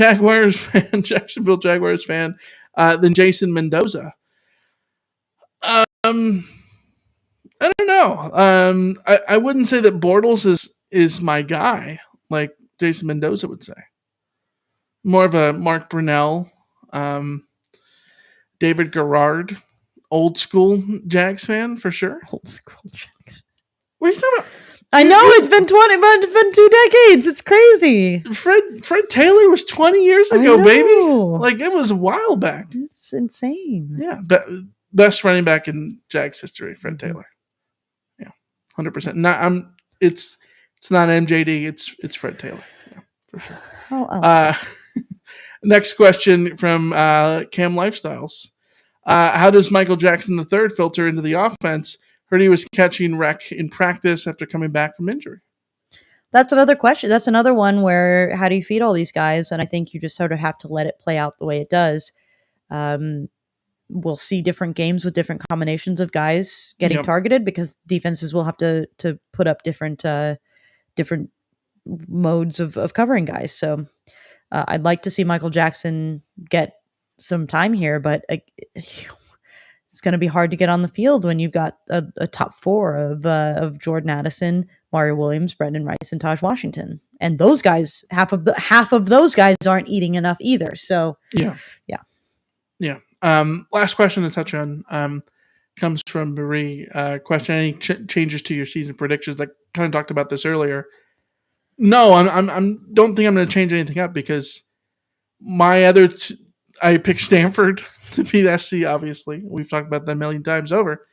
Jaguars fan than Jason Mendoza? I don't know. I wouldn't say that Bortles is my guy, like Jason Mendoza would say. More of a Mark Brunell, David Garrard, old school Jags fan for sure. Old school Jags. What are you talking about? I know it's been 2 decades. It's crazy. Fred Taylor was 20 years ago, baby. Like, it was a while back. It's insane. Yeah, best running back in Jags history, Fred Taylor. Yeah, 100%. It's not MJD. It's Fred Taylor. Yeah, for sure. Oh. Next question from Cam Lifestyles. How does Michael Jackson III filter into the offense? Heard he was catching wreck in practice after coming back from injury. That's another question. That's another one where how do you feed all these guys? And I think you just sort of have to let it play out the way it does. We'll see different games with different combinations of guys getting targeted because defenses will have to put up different modes of covering guys. So I'd like to see Michael Jackson get some time here, but it's going to be hard to get on the field when you've got a top four of Jordan Addison, Mario Williams, Brendan Rice, and Taj Washington, and those guys, half of those guys aren't eating enough either. So yeah. Last question to touch on comes from Marie. Question: any changes to your season predictions? I kind of talked about this earlier. No, I'm don't think I'm going to change anything up because my other. I picked Stanford to beat SC, obviously. We've talked about that a million times over.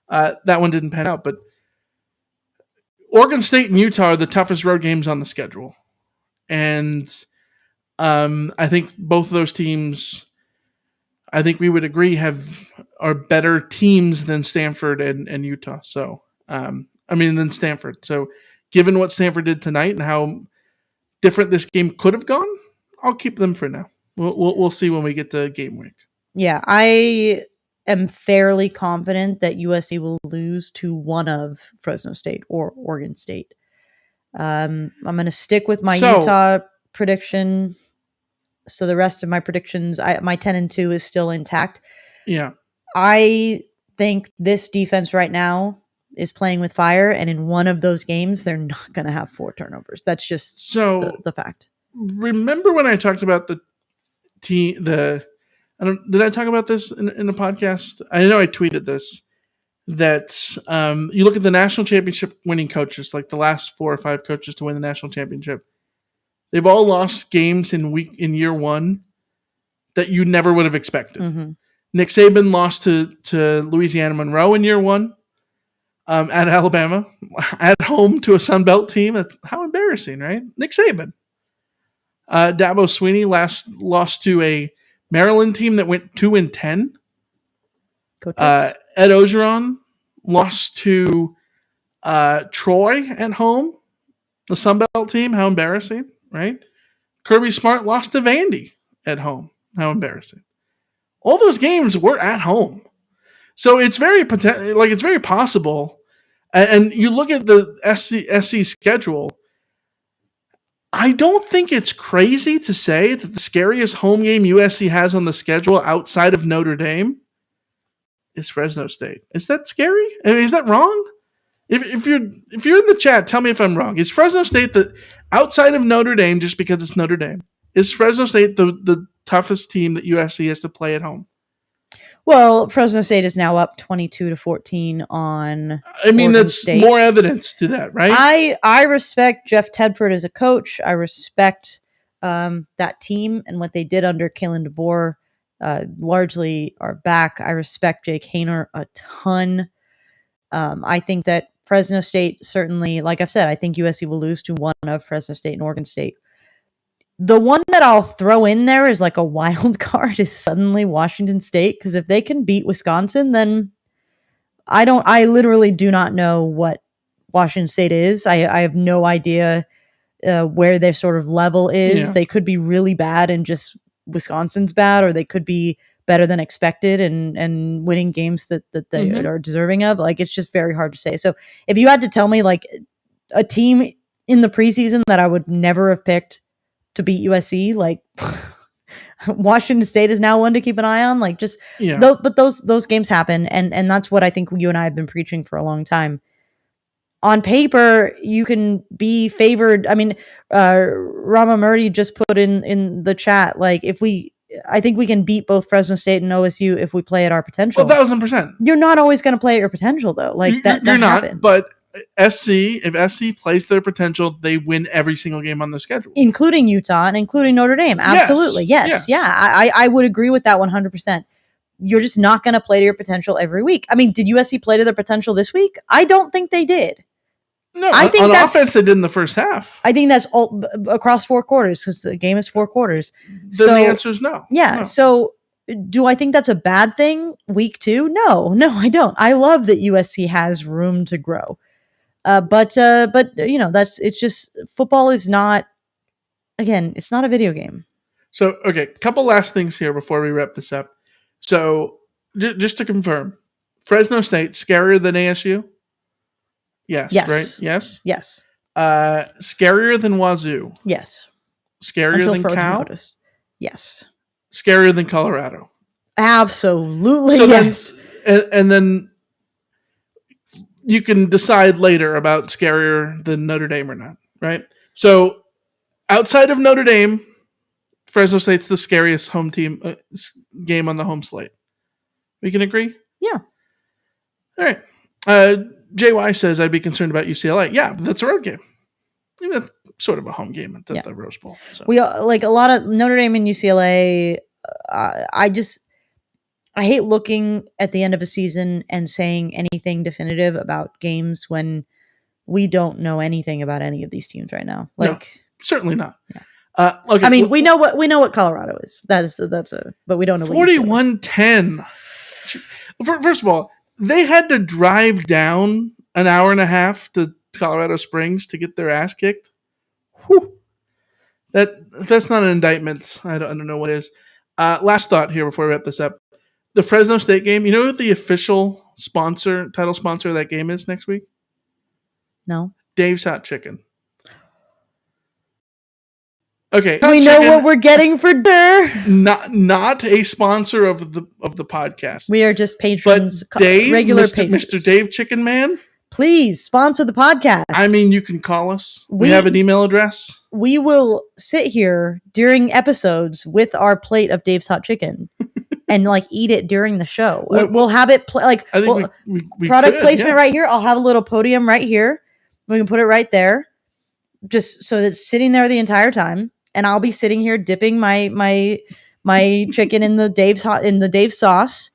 That one didn't pan out, but Oregon State and Utah are the toughest road games on the schedule. And I think both of those teams, I think we would agree, are better teams than Stanford and Utah. So, than Stanford. So, given what Stanford did tonight and how different this game could have gone, I'll keep them for now. We'll see when we get to game week. Yeah, I am fairly confident that USC will lose to one of Fresno State or Oregon State. I'm going to stick with my Utah prediction. So the rest of my predictions, my 10-2 is still intact. Yeah. I think this defense right now is playing with fire, and in one of those games, they're not going to have 4 turnovers. That's just the fact. Remember when I talked about did I talk about this in the podcast? I know I tweeted this, that you look at the national championship winning coaches, like the last 4 or 5 coaches to win the national championship. They've all lost games in year one that you never would have expected. Mm-hmm. Nick Saban lost to Louisiana Monroe in year one, at Alabama, at home to a Sun Belt team. How embarrassing, right? Nick Saban. Dabo Swinney lost to a Maryland team that went 2-10. Ed Ogeron lost to Troy at home, the Sun Belt team. How embarrassing, right? Kirby Smart lost to Vandy at home. How embarrassing. All those games were at home. So it's very possible. And you look at the SC schedule, I don't think it's crazy to say that the scariest home game USC has on the schedule outside of Notre Dame is Fresno State. Is that scary? I mean, is that wrong? If you're in the chat, tell me if I'm wrong. Is Fresno State outside of Notre Dame, just because it's Notre Dame, is Fresno State the toughest team that USC has to play at home? Well, Fresno State is now up 22-14 on. That's State. More evidence to that, right? I respect Jeff Tedford as a coach. I respect that team and what they did under Kalen DeBoer. Largely are back. I respect Jake Haener a ton. I think that Fresno State certainly, like I've said, I think USC will lose to one of Fresno State and Oregon State. The one that I'll throw in there is like a wild card is suddenly Washington State, because if they can beat Wisconsin, then I literally do not know what Washington State is. I have no idea where their sort of level is. Yeah. They could be really bad and just Wisconsin's bad, or they could be better than expected and winning games that they are deserving of. Like, it's just very hard to say. So if you had to tell me like a team in the preseason that I would never have picked to beat USC, like Washington State is now one to keep an eye on. Like, just but those games happen, and that's what I think you and I have been preaching for a long time. On paper, you can be favored. I mean, Rama Murdy just put in the chat, like, I think we can beat both Fresno State and OSU if we play at our potential. 1,000%. You're not always going to play at your potential, though. Like, that you're not, happens. But if SC plays their potential, they win every single game on the schedule, including Utah and including Notre Dame. Absolutely, yes. Yeah. I would agree with that 100%. You're just not going to play to your potential every week. I mean, did USC play to their potential this week? I don't think they did. No, I think on offense they did in the first half. I think that's all across 4 quarters, because the game is 4 quarters. Then the answer is no. Yeah. No. So do I think that's a bad thing week 2? No, I don't. I love that USC has room to grow. But you know, it's just, football is not, again, it's not a video game. So, okay, couple last things here before we wrap this up. So, just to confirm, Fresno State scarier than ASU? Yes. Right? Yes. Yes. Scarier than Wazoo? Yes. Scarier than Cal? Notice. Yes. Scarier than Colorado? Absolutely. So yes. And then you can decide later about scarier than Notre Dame or not, right? So outside of Notre Dame, Fresno State's the scariest home team game on the home slate. We can agree? Yeah. All right. JY says I'd be concerned about UCLA. Yeah, but that's a road game. Even that's sort of a home game at the Rose Bowl. So. We like a lot of Notre Dame and UCLA. I hate looking at the end of a season and saying anything definitive about games when we don't know anything about any of these teams right now. Like, no, certainly not. Yeah. Okay. I mean, we know what Colorado is. That's but we don't know 41-10. First of all, they had to drive down an hour and a half to Colorado Springs to get their ass kicked. Whew. That's not an indictment. I don't know what is. Last thought here before we wrap this up. The Fresno State game, you know who the official title sponsor of that game is next week? No. Dave's Hot Chicken. Okay. We know what we're getting for dinner. Not a sponsor of the podcast. We are just patrons. But Dave, regular patrons. Mr. Dave Chicken Man, please sponsor the podcast. I mean, you can call us. We have an email address. We will sit here during episodes with our plate of Dave's Hot Chicken and like eat it during the show. We'll have it product placement right here. I'll have a little podium right here. We can put it right there, just so that it's sitting there the entire time. And I'll be sitting here dipping my chicken in the Dave sauce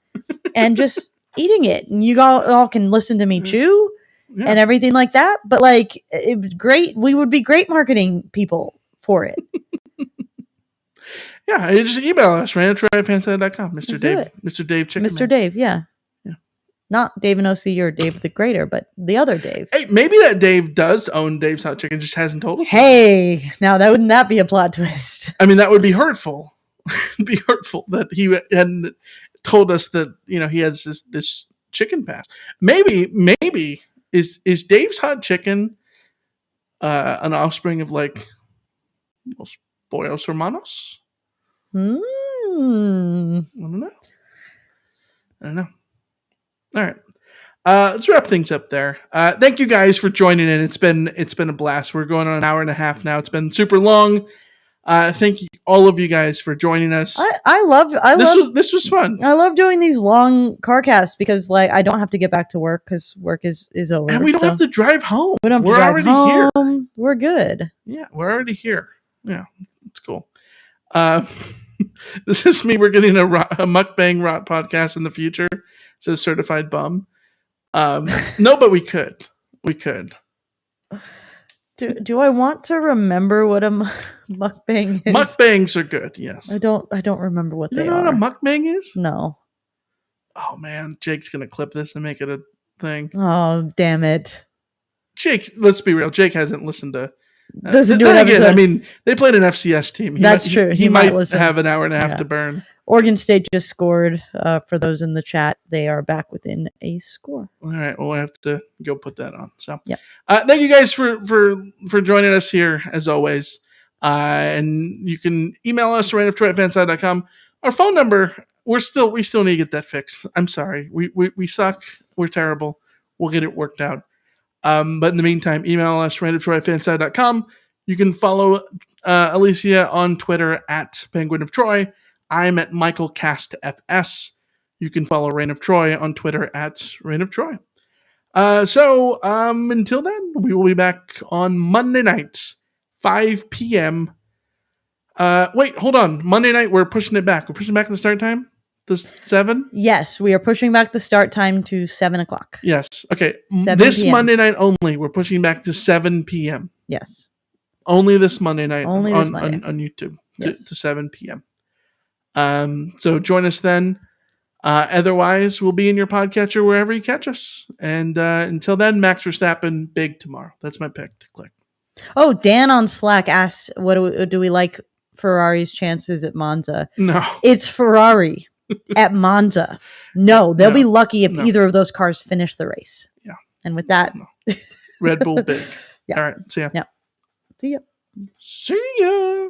and just eating it. And you all can listen to me chew and everything like that. But like, it was great. We would be great marketing people for it. Yeah, just email us, random@fanside.com. Mr. Dave. Mr. Dave Chicken. Mr. Dave, yeah. Not Dave and OC or Dave the Greater, but the other Dave. Hey, maybe that Dave does own Dave's Hot Chicken, just hasn't told us. Hey, now wouldn't that be a plot twist? I mean, that would be hurtful. It'd be hurtful that he hadn't told us that, you know, he has this chicken pass. Maybe is Dave's Hot Chicken an offspring of like Los Pollos Hermanos? I don't know. All right. Let's wrap things up there. Thank you guys for joining in. It's been a blast. We're going on an hour and a half now. It's been super long. Thank you, all of you guys, for joining us. This was fun. I love doing these long Carcasts because like I don't have to get back to work because work is over. And we don't have to drive home. We're already here. We're good. Yeah, we're already here. Yeah, it's cool. This is me. We're getting a mukbang rot podcast in the future. Says certified bum. No, but we could. Do I want to remember what a mukbang is? Mukbangs are good. Yes. I don't remember what You they know are. what a mukbang is? No. Oh man, Jake's gonna clip this and make it a thing. Oh, damn it. Jake, let's be real. Jake hasn't listened to. Doesn't do then an again, episode. I mean, they played an FCS team. That's true. He might listen. have an hour and a half Yeah. to burn. Oregon State just scored. For those in the chat, they are back within a score. All right, well, I have to go put that on. So, Yep. Thank you guys for joining us here as always. And you can email us rainoftroy@fanside.com. Our phone number, we still need to get that fixed. I'm sorry, we suck. We're terrible. We'll get it worked out. But in the meantime, email us rainoftroy@fanside.com. You can follow Alicia on Twitter at Penguin of Troy. I'm at MichaelCastFS. You can follow Reign of Troy on Twitter at Reign of Troy. So until then, we will be back on Monday nights, 5 p.m. Wait, hold on. Monday night, we're pushing it back. We're pushing back the start time to 7? Yes, we are pushing back the start time to 7 o'clock. Yes. Okay. 7 This p.m. Monday night only, we're pushing back to 7 p.m. Yes. Only this Monday night Only on, this Monday. on YouTube Yes. to 7 p.m. So join us then. Otherwise, we'll be in your podcatcher wherever you catch us. And until then, Max Verstappen, big tomorrow. That's my pick to click. Oh, Dan on Slack asked, "What do we like Ferrari's chances at Monza?" No. It's Ferrari at Monza. No, they'll be lucky if either of those cars finish the race. Yeah. And with that, Red Bull big. Yeah. All right. See ya. Yeah. See ya. See ya.